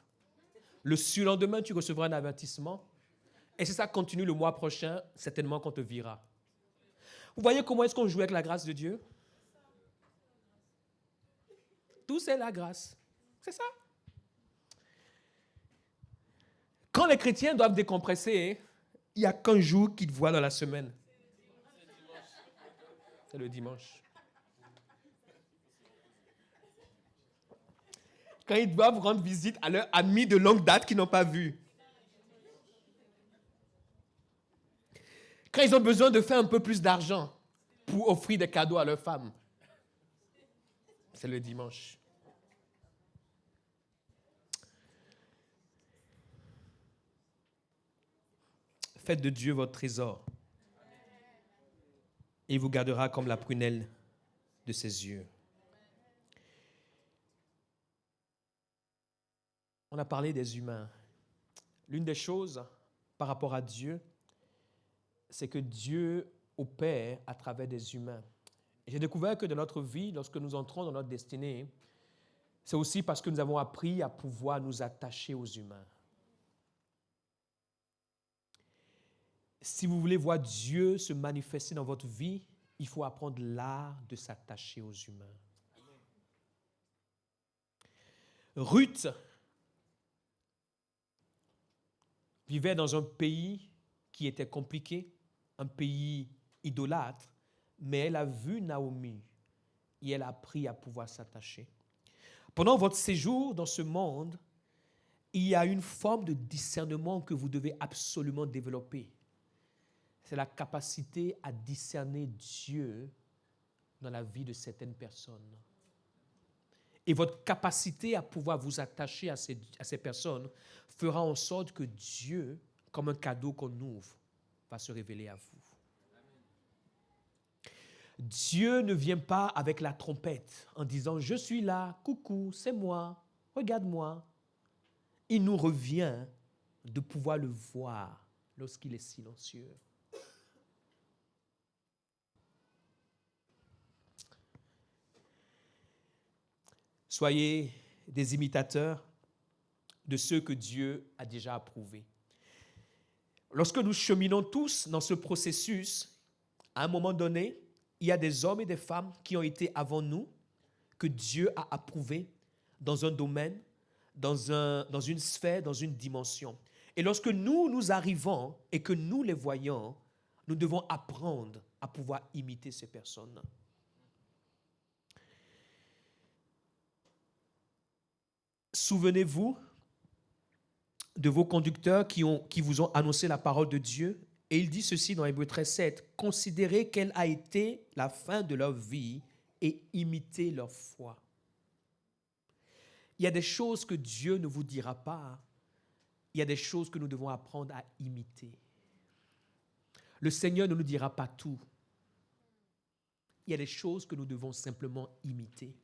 Le surlendemain, tu recevras un avertissement. Et si ça continue le mois prochain, certainement qu'on te virera. Vous voyez comment est-ce qu'on joue avec la grâce de Dieu? Tout c'est la grâce. C'est ça. Quand les chrétiens doivent décompresser, il n'y a qu'un jour qu'ils voient dans la semaine. C'est le dimanche. Quand ils doivent rendre visite à leurs amis de longue date qu'ils n'ont pas vus. Quand ils ont besoin de faire un peu plus d'argent pour offrir des cadeaux à leurs femmes. C'est le dimanche. Faites de Dieu votre trésor. Et il vous gardera comme la prunelle de ses yeux. On a parlé des humains. L'une des choses par rapport à Dieu, c'est que Dieu opère à travers des humains. Et j'ai découvert que dans notre vie, lorsque nous entrons dans notre destinée, c'est aussi parce que nous avons appris à pouvoir nous attacher aux humains. Si vous voulez voir Dieu se manifester dans votre vie, il faut apprendre l'art de s'attacher aux humains. Ruth vivait dans un pays qui était compliqué, un pays idolâtre, mais elle a vu Naomi et elle a appris à pouvoir s'attacher. Pendant votre séjour dans ce monde, il y a une forme de discernement que vous devez absolument développer. C'est la capacité à discerner Dieu dans la vie de certaines personnes. Et votre capacité à pouvoir vous attacher à ces personnes fera en sorte que Dieu, comme un cadeau qu'on ouvre, va se révéler à vous. Dieu ne vient pas avec la trompette en disant « Je suis là, coucou, c'est moi, regarde-moi ». Il nous revient de pouvoir le voir lorsqu'il est silencieux. Soyez des imitateurs de ceux que Dieu a déjà approuvés. Lorsque nous cheminons tous dans ce processus, à un moment donné, il y a des hommes et des femmes qui ont été avant nous, que Dieu a approuvés dans un domaine, dans une sphère, dans une dimension. Et lorsque nous arrivons et que nous les voyons, nous devons apprendre à pouvoir imiter ces personnes. Souvenez-vous de vos conducteurs qui vous ont annoncé la parole de Dieu. Et il dit ceci dans Hébreux 13:7, « Considérez quelle a été la fin de leur vie et imitez leur foi. » Il y a des choses que Dieu ne vous dira pas. Il y a des choses que nous devons apprendre à imiter. Le Seigneur ne nous dira pas tout. Il y a des choses que nous devons simplement imiter.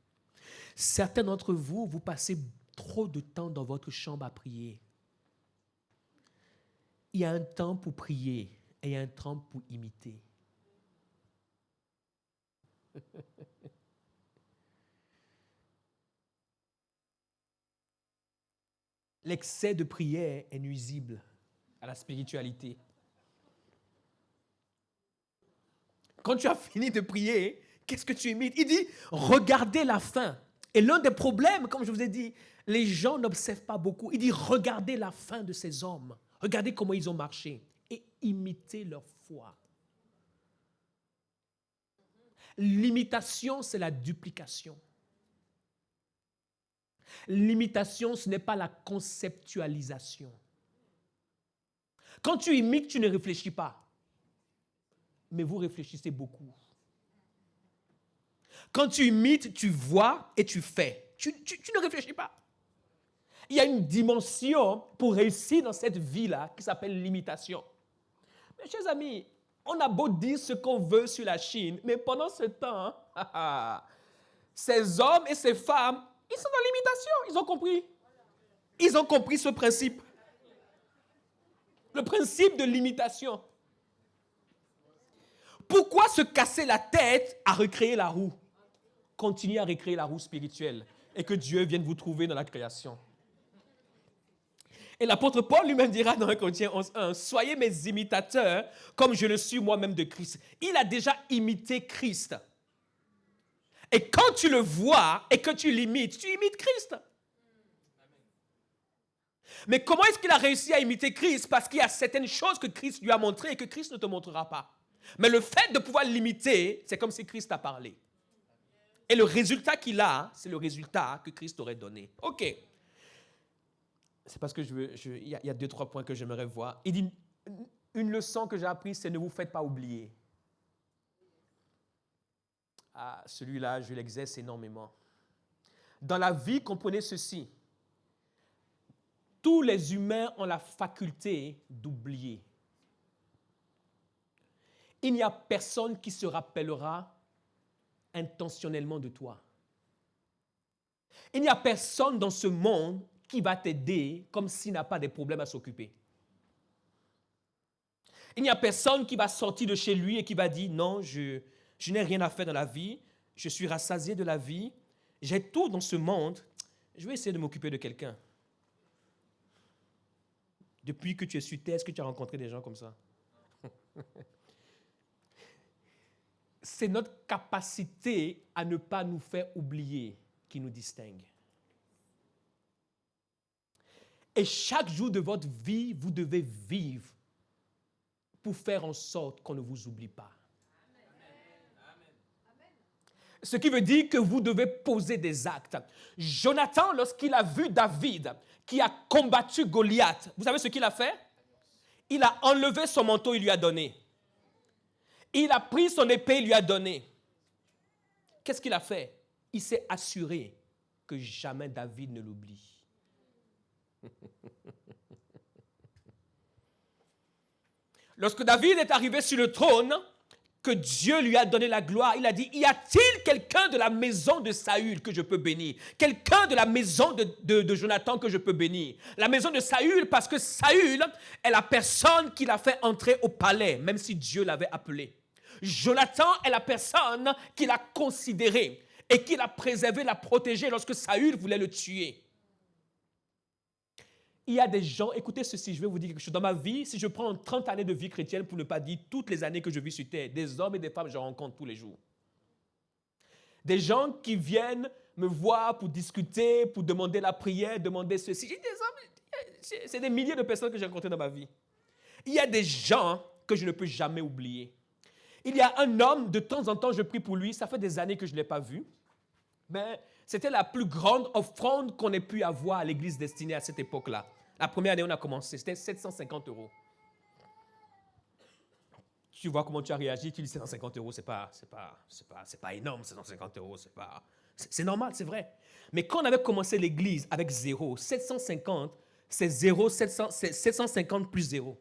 Certains d'entre vous, vous passez trop de temps dans votre chambre à prier. Il y a un temps pour prier et il y a un temps pour imiter. L'excès de prière est nuisible à la spiritualité. Quand tu as fini de prier, qu'est-ce que tu imites? Il dit, regardez la fin. Et l'un des problèmes, comme je vous ai dit, les gens n'observent pas beaucoup. Il dit, regardez la fin de ces hommes. Regardez comment ils ont marché et imitez leur foi. L'imitation, c'est la duplication. L'imitation, ce n'est pas la conceptualisation. Quand tu imites, tu ne réfléchis pas. Mais vous réfléchissez beaucoup. Quand tu imites, tu vois et tu fais. Tu ne réfléchis pas. Il y a une dimension pour réussir dans cette vie-là qui s'appelle l'imitation. Mes chers amis, on a beau dire ce qu'on veut sur la Chine, mais pendant ce temps, ces hommes et ces femmes, ils sont dans l'imitation. Ils ont compris. Ils ont compris ce principe. Le principe de l'imitation. Pourquoi se casser la tête à recréer la roue? Continuez à recréer la roue spirituelle et que Dieu vienne vous trouver dans la création. Et l'apôtre Paul lui-même dira dans 1 Corinthiens 11:1, soyez mes imitateurs comme je le suis moi-même de Christ. Il a déjà imité Christ. Et quand tu le vois et que tu l'imites, tu imites Christ. Mais comment est-ce qu'il a réussi à imiter Christ? Parce qu'il y a certaines choses que Christ lui a montrées et que Christ ne te montrera pas. Mais le fait de pouvoir l'imiter, c'est comme si Christ a parlé. Et le résultat qu'il a, c'est le résultat que Christ aurait donné. OK. C'est parce que il y a 2-3 points que j'aimerais voir. Il dit, une leçon que j'ai apprise, c'est ne vous faites pas oublier. Ah, celui-là, je l'exerce énormément. Dans la vie, comprenez ceci. Tous les humains ont la faculté d'oublier. Il n'y a personne qui se rappellera intentionnellement de toi. Il n'y a personne dans ce monde qui va t'aider comme s'il n'a pas des problèmes à s'occuper. Il n'y a personne qui va sortir de chez lui et qui va dire non, je n'ai rien à faire dans la vie, je suis rassasié de la vie, j'ai tout dans ce monde, je vais essayer de m'occuper de quelqu'un. Depuis que tu es sur terre, est-ce que tu as rencontré des gens comme ça? C'est notre capacité à ne pas nous faire oublier qui nous distingue. Et chaque jour de votre vie, vous devez vivre pour faire en sorte qu'on ne vous oublie pas. Ce qui veut dire que vous devez poser des actes. Jonathan, lorsqu'il a vu David qui a combattu Goliath, vous savez ce qu'il a fait? Il a enlevé son manteau, il lui a donné. Il a pris son épée, il lui a donné. Qu'est-ce qu'il a fait? Il s'est assuré que jamais David ne l'oublie. Lorsque David est arrivé sur le trône, que Dieu lui a donné la gloire, il a dit, y a-t-il quelqu'un de la maison de Saül que je peux bénir? Quelqu'un de la maison de Jonathan que je peux bénir? La maison de Saül, parce que Saül est la personne qui l'a fait entrer au palais, même si Dieu l'avait appelé. Jonathan est la personne qui l'a considéré et qui l'a préservé, l'a protégé lorsque Saül voulait le tuer. Il y a des gens, écoutez ceci, je vais vous dire quelque chose. Dans ma vie, si je prends 30 années de vie chrétienne, pour ne pas dire toutes les années que je vis sur terre, des hommes et des femmes, je rencontre tous les jours. Des gens qui viennent me voir pour discuter, pour demander la prière, demander ceci. Des hommes, c'est des milliers de personnes que j'ai rencontrées dans ma vie. Il y a des gens que je ne peux jamais oublier. Il y a un homme, de temps en temps, je prie pour lui. Ça fait des années que je ne l'ai pas vu. Mais c'était la plus grande offrande qu'on ait pu avoir à l'église destinée à cette époque-là. La première année, on a commencé. C'était 750 €. Tu vois comment tu as réagi. Tu dis 750 €, c'est pas énorme, 750 €. C'est normal, c'est vrai. Mais quand on avait commencé l'église avec 0, 750, c'est 0, 750 plus 0.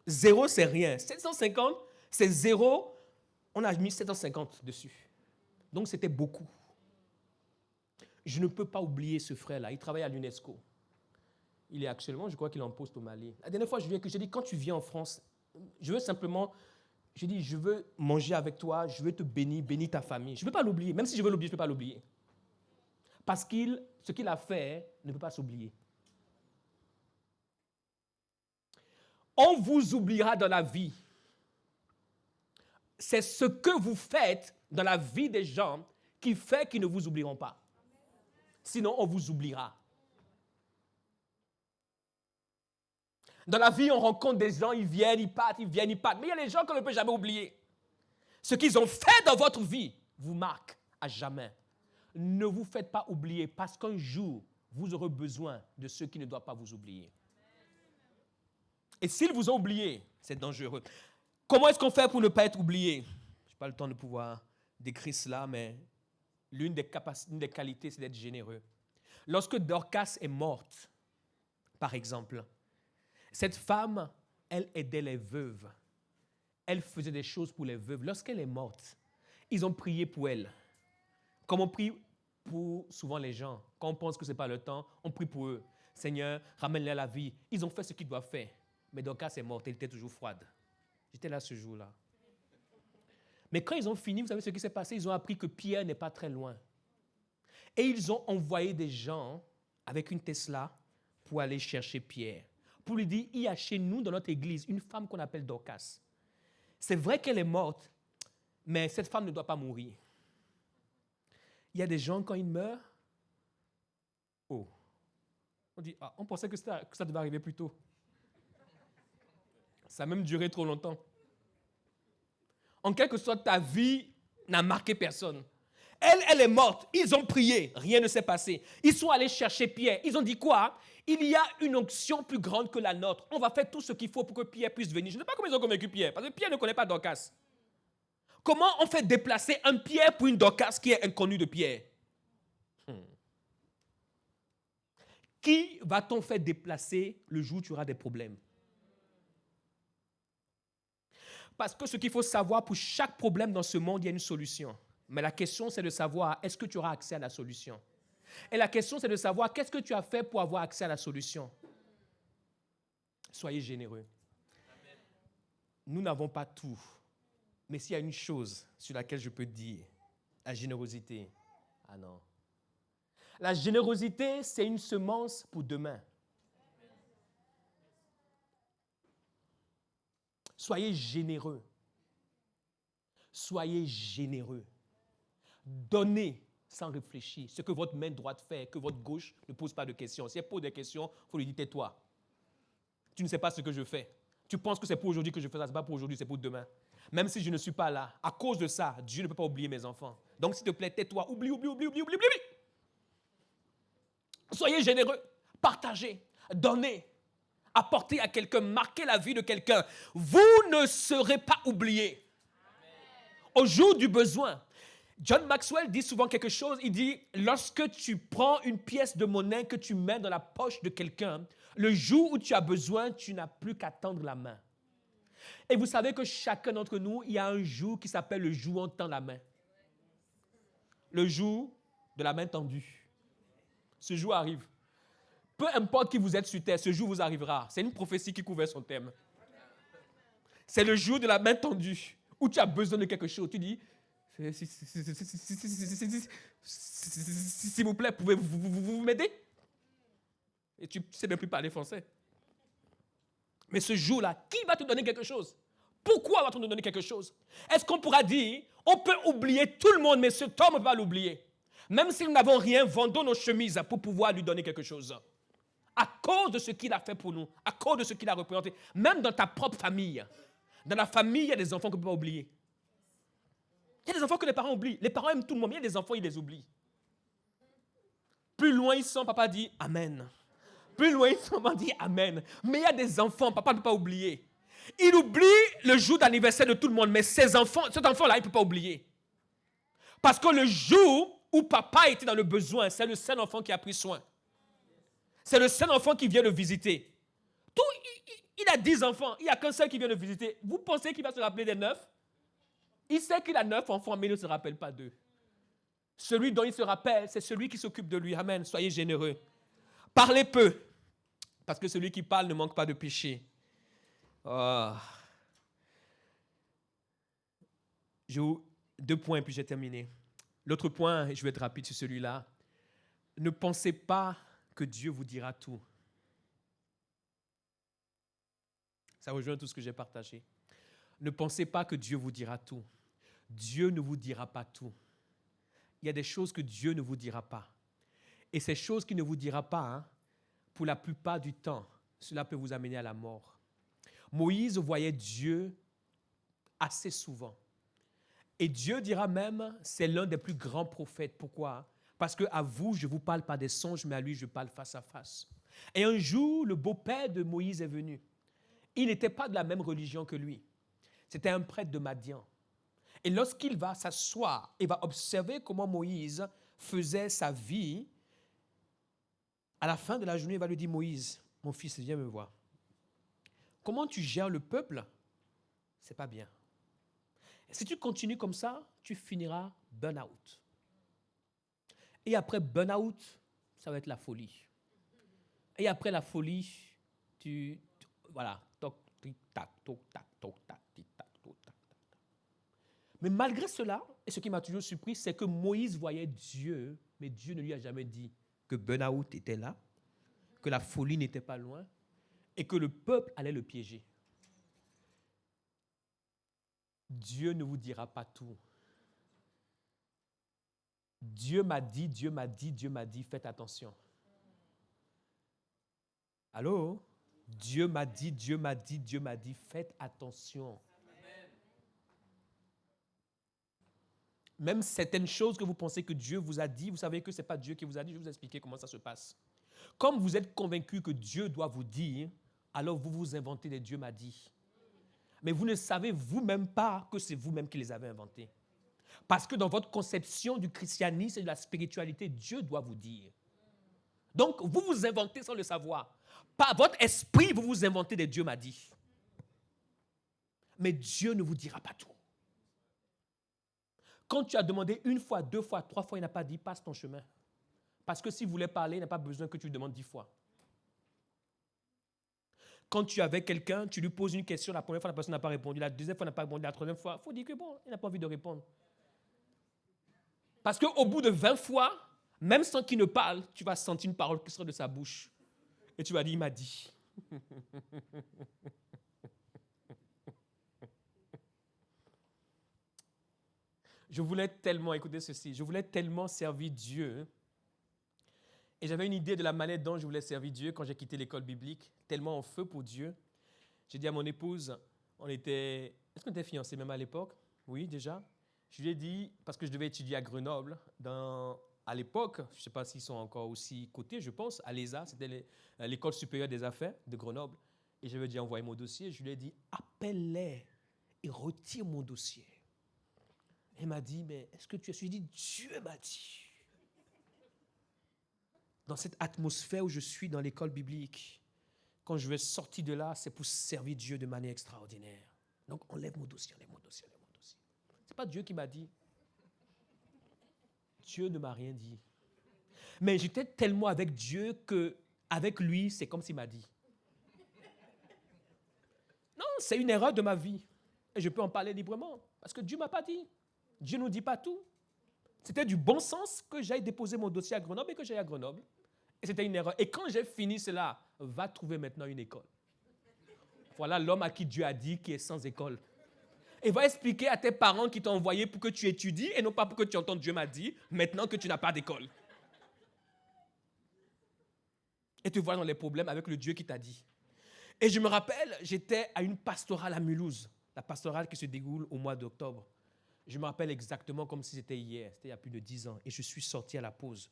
0, c'est rien. 750, c'est 0. On a mis 750 dessus. Donc, c'était beaucoup. je ne peux pas oublier ce frère-là. Il travaille à l'UNESCO. Il est actuellement, je crois qu'il est en poste au Mali. La dernière fois, j'ai dit, quand tu viens en France, je veux simplement, je veux manger avec toi, je veux te bénir, bénir ta famille. Je ne peux pas l'oublier. Même si je veux l'oublier, je ne peux pas l'oublier. Parce que ce qu'il a fait ne peut pas s'oublier. On vous oubliera dans la vie. C'est ce que vous faites dans la vie des gens qui fait qu'ils ne vous oublieront pas. Sinon, on vous oubliera. Dans la vie, on rencontre des gens, ils viennent, ils partent, ils viennent, ils partent. Mais il y a des gens qu'on ne peut jamais oublier. Ce qu'ils ont fait dans votre vie vous marque à jamais. Ne vous faites pas oublier parce qu'un jour, vous aurez besoin de ceux qui ne doivent pas vous oublier. Et s'ils vous ont oublié, c'est dangereux. Comment est-ce qu'on fait pour ne pas être oublié? Je n'ai pas le temps de pouvoir décrire cela, mais l'une des qualités, c'est d'être généreux. Lorsque Dorcas est morte, par exemple, cette femme, elle aidait les veuves. Elle faisait des choses pour les veuves. Lorsqu'elle est morte, ils ont prié pour elle. Comme on prie pour souvent les gens. Quand on pense que ce n'est pas le temps, on prie pour eux. Seigneur, ramène-les à la vie. Ils ont fait ce qu'ils doivent faire. Mais Dorcas est morte, elle était toujours froide. J'étais là ce jour-là. Mais quand ils ont fini, vous savez ce qui s'est passé? Ils ont appris que Pierre n'est pas très loin. Et ils ont envoyé des gens avec une Tesla pour aller chercher Pierre. Pour lui dire, il y a chez nous, dans notre église, une femme qu'on appelle Dorcas. C'est vrai qu'elle est morte, mais cette femme ne doit pas mourir. Il y a des gens, quand ils meurent, on dit, on pensait que ça devait arriver plus tôt. Ça a même duré trop longtemps. En quelque sorte, ta vie n'a marqué personne. Elle est morte. Ils ont prié. Rien ne s'est passé. Ils sont allés chercher Pierre. Ils ont dit quoi? Il y a une onction plus grande que la nôtre. On va faire tout ce qu'il faut pour que Pierre puisse venir. Je ne sais pas comment ils ont convaincu Pierre, parce que Pierre ne connaît pas Dorcas. Comment on fait déplacer un Pierre pour une Dorcas qui est inconnue de Pierre? Qui va-t-on faire déplacer le jour où tu auras des problèmes? Parce que ce qu'il faut savoir, pour chaque problème dans ce monde, il y a une solution. Mais la question, c'est de savoir, est-ce que tu auras accès à la solution? Et la question, c'est de savoir, qu'est-ce que tu as fait pour avoir accès à la solution? Soyez généreux. Amen. Nous n'avons pas tout. Mais s'il y a une chose sur laquelle je peux dire, la générosité. Ah non. La générosité, c'est une semence pour demain. Soyez généreux. Soyez généreux. Donnez sans réfléchir. Ce que votre main droite fait, que votre gauche ne pose pas de questions. Si elle pose des questions, il faut lui dire tais-toi. Tu ne sais pas ce que je fais. Tu penses que c'est pour aujourd'hui que je fais ça. Ce n'est pas pour aujourd'hui, c'est pour demain. Même si je ne suis pas là, à cause de ça, Dieu ne peut pas oublier mes enfants. Donc s'il te plaît, tais-toi. Oublie. Soyez généreux. Partagez. Donnez. Apportez à quelqu'un. Marquez la vie de quelqu'un. Vous ne serez pas oubliés. Au jour du besoin. John Maxwell dit souvent quelque chose. Il dit, lorsque tu prends une pièce de monnaie que tu mets dans la poche de quelqu'un, le jour où tu as besoin, tu n'as plus qu'à tendre la main. Et vous savez que chacun d'entre nous, il y a un jour qui s'appelle le jour où on tend la main. Le jour de la main tendue. Ce jour arrive. Peu importe qui vous êtes sur terre, ce jour vous arrivera. C'est une prophétie qui couvre son thème. C'est le jour de la main tendue, où tu as besoin de quelque chose. Tu dis, s'il vous plaît, pouvez-vous m'aider? Et tu ne sais même plus parler français. Mais ce jour-là, qui va te donner quelque chose? Pourquoi va-t-on te donner quelque chose? Est-ce qu'on pourra dire, on peut oublier tout le monde, mais cet homme va l'oublier? Même si nous n'avons rien, vendons nos chemises pour pouvoir lui donner quelque chose. À cause de ce qu'il a fait pour nous, à cause de ce qu'il a représenté. Même dans ta propre famille. Dans la famille, il y a des enfants qu'on ne peut pas oublier. Il y a des enfants que les parents oublient. Les parents aiment tout le monde, mais il y a des enfants, ils les oublient. Plus loin ils sont, papa dit Amen. Plus loin ils sont, maman dit Amen. Mais il y a des enfants, papa ne peut pas oublier. Il oublie le jour d'anniversaire de tout le monde, mais cet enfant-là, il ne peut pas oublier. Parce que le jour où papa était dans le besoin, c'est le seul enfant qui a pris soin. C'est le seul enfant qui vient le visiter. Il a 10 enfants, il n'y a qu'un seul qui vient le visiter. Vous pensez qu'il va se rappeler des 9? Il sait qu'il a 9 enfants, mais il ne se rappelle pas d'eux. Celui dont il se rappelle, c'est celui qui s'occupe de lui. Amen. Soyez généreux. Parlez peu, parce que celui qui parle ne manque pas de péché. Oh. J'ai 2 points, puis j'ai terminé. L'autre point, et je vais être rapide sur celui-là, ne pensez pas que Dieu vous dira tout. Ça rejoint tout ce que j'ai partagé. Ne pensez pas que Dieu vous dira tout. Dieu ne vous dira pas tout. Il y a des choses que Dieu ne vous dira pas. Et ces choses qu'il ne vous dira pas, pour la plupart du temps, cela peut vous amener à la mort. Moïse voyait Dieu assez souvent. Et Dieu dira même, c'est l'un des plus grands prophètes. Pourquoi? Parce qu'à vous, je ne vous parle pas des songes, mais à lui, je parle face à face. Et un jour, le beau-père de Moïse est venu. Il n'était pas de la même religion que lui. C'était un prêtre de Madian. Et lorsqu'il va s'asseoir et va observer comment Moïse faisait sa vie, à la fin de la journée, il va lui dire, Moïse, mon fils, viens me voir. Comment tu gères le peuple? C'est pas bien. Et si tu continues comme ça, tu finiras burn-out. Et après burn-out, ça va être la folie. Et après la folie, voilà, toc, tic, tac, toc, tac, toc, tac, tic, tac, toc, tac. Mais malgré cela, et ce qui m'a toujours surpris, c'est que Moïse voyait Dieu, mais Dieu ne lui a jamais dit que burn-out était là, que la folie n'était pas loin, et que le peuple allait le piéger. Dieu ne vous dira pas tout. Dieu m'a dit, Dieu m'a dit, Dieu m'a dit, faites attention. Allô? Dieu m'a dit, Dieu m'a dit, Dieu m'a dit, faites attention. Même certaines choses que vous pensez que Dieu vous a dit, vous savez que ce n'est pas Dieu qui vous a dit, je vais vous expliquer comment ça se passe. Comme vous êtes convaincu que Dieu doit vous dire, alors vous vous inventez des Dieu m'a dit. Mais vous ne savez vous-même pas que c'est vous-même qui les avez inventés. Parce que dans votre conception du christianisme et de la spiritualité, Dieu doit vous dire. Donc, vous vous inventez sans le savoir. Par votre esprit, vous vous inventez des Dieu m'a dit. Mais Dieu ne vous dira pas tout. Quand tu as demandé 1 fois, 2 fois, 3 fois, il n'a pas dit, passe ton chemin. Parce que s'il voulait parler, il n'a pas besoin que tu lui demandes 10 fois. Quand tu es avec quelqu'un, tu lui poses une question, la première fois, la personne n'a pas répondu, la deuxième fois, n'a pas répondu, la troisième fois, il faut dire que bon, il n'a pas envie de répondre. Parce qu'au bout de 20 fois, même sans qu'il ne parle, tu vas sentir une parole qui sort de sa bouche. Et tu vas dire, il m'a dit. Je voulais tellement, écoutez ceci, je voulais tellement servir Dieu. Et j'avais une idée de la manière dont je voulais servir Dieu quand j'ai quitté l'école biblique, tellement en feu pour Dieu. J'ai dit à mon épouse, est-ce qu'on était fiancés même à l'époque? Oui, déjà. Je lui ai dit, parce que je devais étudier à Grenoble, à l'époque, je ne sais pas s'ils sont encore aussi cotés, je pense, à l'ESA, c'était l'école supérieure des affaires de Grenoble. Et je lui ai dit, envoyez mon dossier. Je lui ai dit, appelle-les et retire mon dossier. Elle m'a dit, mais est-ce que tu es... Je lui ai dit, Dieu m'a dit. Dans cette atmosphère où je suis dans l'école biblique, quand je vais sortir de là, c'est pour servir Dieu de manière extraordinaire. Donc, enlève mon dossier, enlève mon dossier, enlève mon dossier. Ce n'est pas Dieu qui m'a dit. Dieu ne m'a rien dit. Mais j'étais tellement avec Dieu qu'avec lui, c'est comme s'il m'a dit. Non, c'est une erreur de ma vie. Et je peux en parler librement. Parce que Dieu ne m'a pas dit. Dieu ne nous dit pas tout. C'était du bon sens que j'aille déposer mon dossier à Grenoble et que j'aille à Grenoble. Et c'était une erreur. Et quand j'ai fini cela, va trouver maintenant une école. Voilà l'homme à qui Dieu a dit qui est sans école. Et va expliquer à tes parents qui t'ont envoyé pour que tu étudies et non pas pour que tu entendes Dieu m'a dit, maintenant que tu n'as pas d'école. Et tu vois dans les problèmes avec le Dieu qui t'a dit. Et je me rappelle, j'étais à une pastorale à Mulhouse, la pastorale qui se déroule au mois d'octobre. Je me rappelle exactement comme si c'était hier, c'était il y a plus de 10 ans. Et je suis sorti à la pause.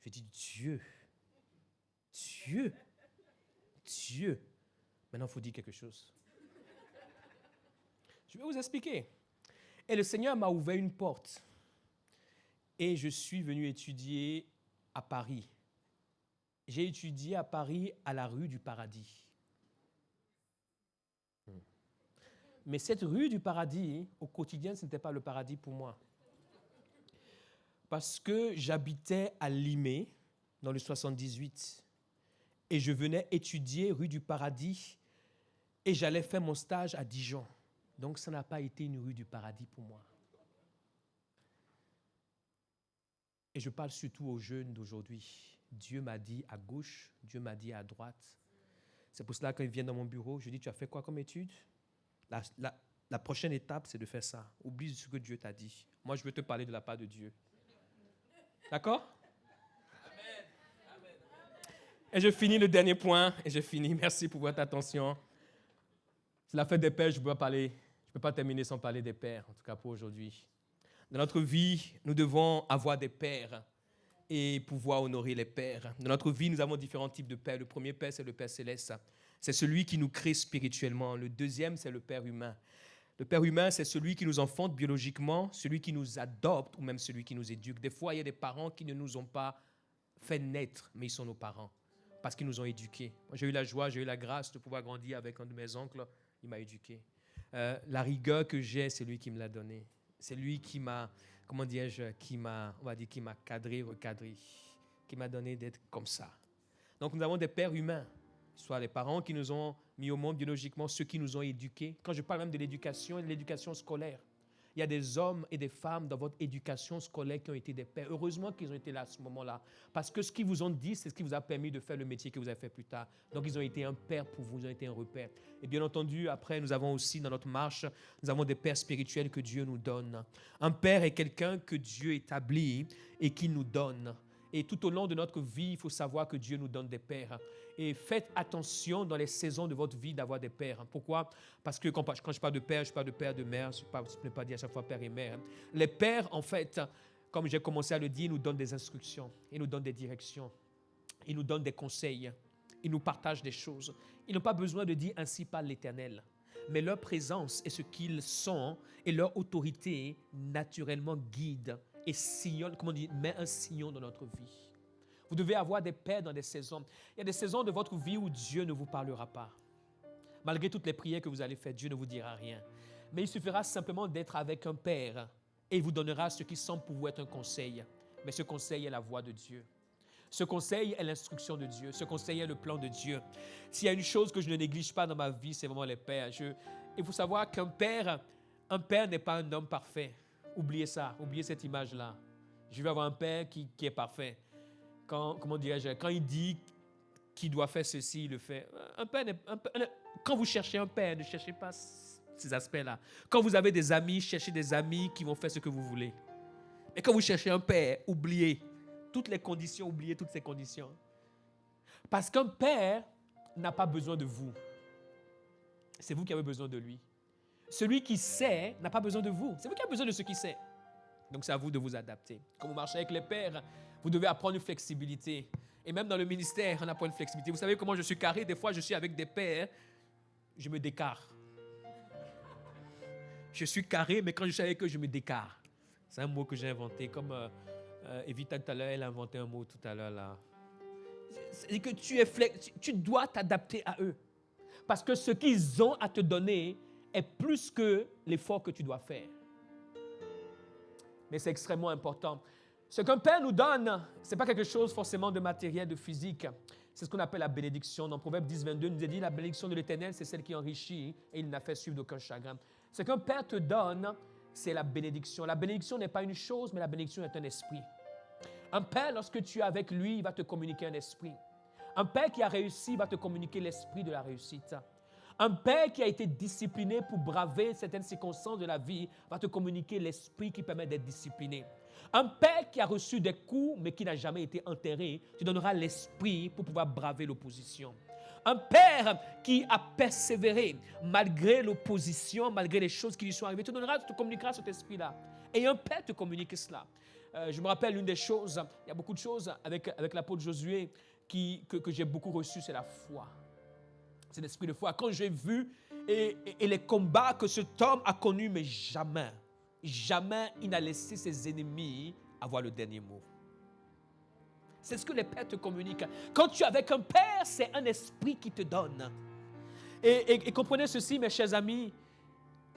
Je dis, Dieu. Maintenant, il faut dire quelque chose. Je vais vous expliquer. Et le Seigneur m'a ouvert une porte. Et je suis venu étudier à Paris. J'ai étudié à Paris à la rue du Paradis. Mais cette rue du Paradis, au quotidien, ce n'était pas le paradis pour moi. Parce que j'habitais à Limay, dans le 78, et je venais étudier rue du Paradis, et j'allais faire mon stage à Dijon. Donc, ça n'a pas été une rue du Paradis pour moi. Et je parle surtout aux jeunes d'aujourd'hui. Dieu m'a dit à gauche, Dieu m'a dit à droite. C'est pour cela, quand ils viennent dans mon bureau, je dis, tu as fait quoi comme étude? La prochaine étape, c'est de faire ça. Oublie ce que Dieu t'a dit. Moi, je veux te parler de la part de Dieu. D'accord? Et je finis le dernier point, et je finis. Merci pour votre attention. C'est la fête des pères, je ne peux pas terminer sans parler des pères, en tout cas pour aujourd'hui. Dans notre vie, nous devons avoir des pères et pouvoir honorer les pères. Dans notre vie, nous avons différents types de pères. Le premier père, c'est le Père céleste. C'est celui qui nous crée spirituellement. Le deuxième, c'est le Père humain. Le Père humain, c'est celui qui nous enfante biologiquement, celui qui nous adopte ou même celui qui nous éduque. Des fois, il y a des parents qui ne nous ont pas fait naître, mais ils sont nos parents parce qu'ils nous ont éduqués. Moi, j'ai eu la joie, j'ai eu la grâce de pouvoir grandir avec un de mes oncles. Il m'a éduqué. La rigueur que j'ai, c'est lui qui me l'a donnée. C'est lui qui m'a, comment dirais-je, qui m'a cadré, recadré, qui m'a donné d'être comme ça. Donc, nous avons des pères humains, soit les parents qui nous ont mis au monde biologiquement, ceux qui nous ont éduqués. Quand je parle même de l'éducation scolaire, il y a des hommes et des femmes dans votre éducation scolaire qui ont été des pères. Heureusement qu'ils ont été là à ce moment-là. Parce que ce qu'ils vous ont dit, c'est ce qui vous a permis de faire le métier que vous avez fait plus tard. Donc, ils ont été un père pour vous, ils ont été un repère. Et bien entendu, après, nous avons aussi dans notre marche, nous avons des pères spirituels que Dieu nous donne. Un père est quelqu'un que Dieu établit et qui nous donne. Et tout au long de notre vie, il faut savoir que Dieu nous donne des pères. Et faites attention dans les saisons de votre vie d'avoir des pères. Pourquoi? Parce que quand je parle de père, je parle de père, de mère. Je ne peux pas dire à chaque fois père et mère. Les pères, en fait, comme j'ai commencé à le dire, ils nous donnent des instructions. Ils nous donnent des directions. Ils nous donnent des conseils. Ils nous partagent des choses. Ils n'ont pas besoin de dire « ainsi parle l'Éternel ». Mais leur présence et ce qu'ils sont et leur autorité naturellement guident et sillonnent, comment on dit, met un sillon dans notre vie. Vous devez avoir des pères dans des saisons. Il y a des saisons de votre vie où Dieu ne vous parlera pas. Malgré toutes les prières que vous allez faire, Dieu ne vous dira rien. Mais il suffira simplement d'être avec un père et il vous donnera ce qui semble pour vous être un conseil. Mais ce conseil est la voix de Dieu. Ce conseil est l'instruction de Dieu. Ce conseil est le plan de Dieu. S'il y a une chose que je ne néglige pas dans ma vie, c'est vraiment les pères. Il faut savoir qu'un père n'est pas un homme parfait. Oubliez ça, oubliez cette image-là. Je vais avoir un père qui est parfait. Quand il dit qu'il doit faire ceci, il le fait. Quand vous cherchez un père, ne cherchez pas ces aspects-là. Quand vous avez des amis, cherchez des amis qui vont faire ce que vous voulez. Et quand vous cherchez un père, oubliez toutes les conditions, oubliez toutes ces conditions. Parce qu'un père n'a pas besoin de vous. C'est vous qui avez besoin de lui. Celui qui sait n'a pas besoin de vous. C'est vous qui avez besoin de ce qui sait. Donc c'est à vous de vous adapter. Quand vous marchez avec les pères, vous devez apprendre une flexibilité. Et même dans le ministère, on apprend une flexibilité. Vous savez comment je suis carré? Des fois, je suis avec des pères, je me décarre. Je suis carré, mais quand je suis avec eux, je me décarre. C'est un mot que j'ai inventé. Comme Evita tout à l'heure, elle a inventé un mot tout à l'heure là. C'est que tu dois t'adapter à eux. Parce que ce qu'ils ont à te donner est plus que l'effort que tu dois faire. Mais c'est extrêmement important. Ce qu'un père nous donne, ce n'est pas quelque chose forcément de matériel, de physique. C'est ce qu'on appelle la bénédiction. Dans Proverbe 10, 22, il nous est dit, la bénédiction de l'Éternel, c'est celle qui enrichit et il n'a fait suivre d'aucun chagrin. Ce qu'un père te donne, c'est la bénédiction. La bénédiction n'est pas une chose, mais la bénédiction est un esprit. Un père, lorsque tu es avec lui, il va te communiquer un esprit. Un père qui a réussi va te communiquer l'esprit de la réussite. Un père qui a été discipliné pour braver certaines circonstances de la vie va te communiquer l'esprit qui permet d'être discipliné. Un père qui a reçu des coups mais qui n'a jamais été enterré, tu donneras l'esprit pour pouvoir braver l'opposition. Un père qui a persévéré malgré l'opposition, malgré les choses qui lui sont arrivées, tu te communiqueras cet esprit-là. Et un père te communique cela. Je me rappelle une des choses, il y a beaucoup de choses avec l'apôtre Josué que j'ai beaucoup reçues, c'est la foi. C'est l'esprit de foi. Quand j'ai vu et les combats que cet homme a connus, mais jamais il n'a laissé ses ennemis avoir le dernier mot. C'est ce que les pères te communiquent. Quand tu es avec un père, c'est un esprit qui te donne. Et comprenez ceci, mes chers amis,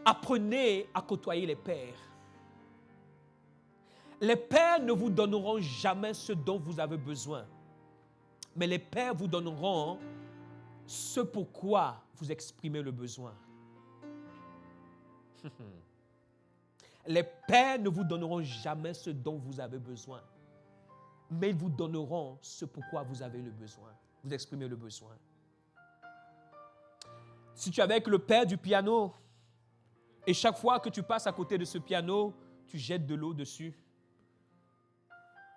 apprenez à côtoyer les pères. Les pères ne vous donneront jamais ce dont vous avez besoin. Mais les pères vous donneront ce pourquoi vous exprimez le besoin. Les pères ne vous donneront jamais ce dont vous avez besoin. Mais ils vous donneront ce pourquoi vous avez le besoin. Vous exprimez le besoin. Si tu es avec le père du piano, et chaque fois que tu passes à côté de ce piano, tu jettes de l'eau dessus,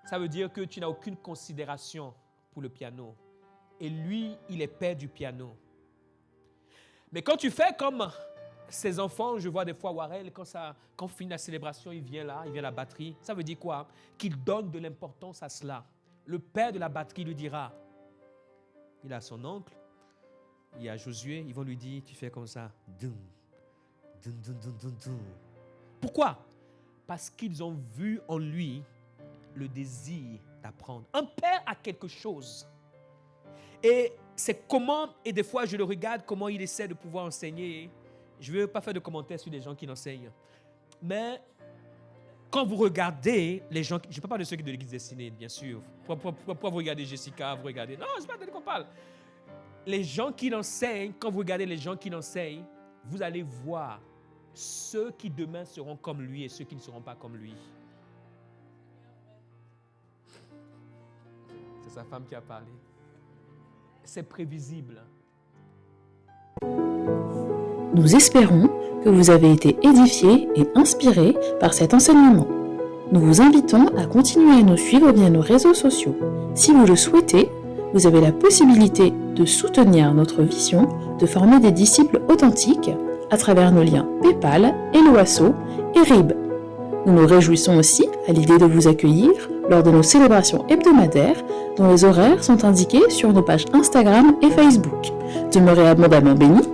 ça veut dire que tu n'as aucune considération pour le piano. Et lui, il est père du piano. Mais quand tu fais comme ces enfants, je vois des fois Warel, quand on finit la célébration, il vient là, il vient à la batterie. Ça veut dire quoi? Qu'il donne de l'importance à cela. Le père de la batterie lui dira, il a son oncle, il y a Josué, ils vont lui dire, tu fais comme ça. Dum, dum, dum, dum, dum, dum. Pourquoi? Parce qu'ils ont vu en lui le désir d'apprendre. Un père a quelque chose. Et c'est comment, et des fois je le regarde, comment il essaie de pouvoir enseigner. Je ne veux pas faire de commentaires sur les gens qui l'enseignent. Mais quand vous regardez les gens, je ne parle pas de ceux qui sont de l'église destinée, bien sûr. Pourquoi vous regardez Jessica, vous regardez... Non, ce n'est pas de qu'on parle. Les gens qui l'enseignent, quand vous regardez les gens qui l'enseignent, vous allez voir ceux qui demain seront comme lui et ceux qui ne seront pas comme lui. C'est sa femme qui a parlé. C'est prévisible. Nous espérons que vous avez été édifiés et inspirés par cet enseignement. Nous vous invitons à continuer à nous suivre via nos réseaux sociaux. Si vous le souhaitez, vous avez la possibilité de soutenir notre vision de former des disciples authentiques à travers nos liens PayPal, Helloasso et RIB. Nous nous réjouissons aussi à l'idée de vous accueillir lors de nos célébrations hebdomadaires dont les horaires sont indiqués sur nos pages Instagram et Facebook. Demeurez abondamment bénis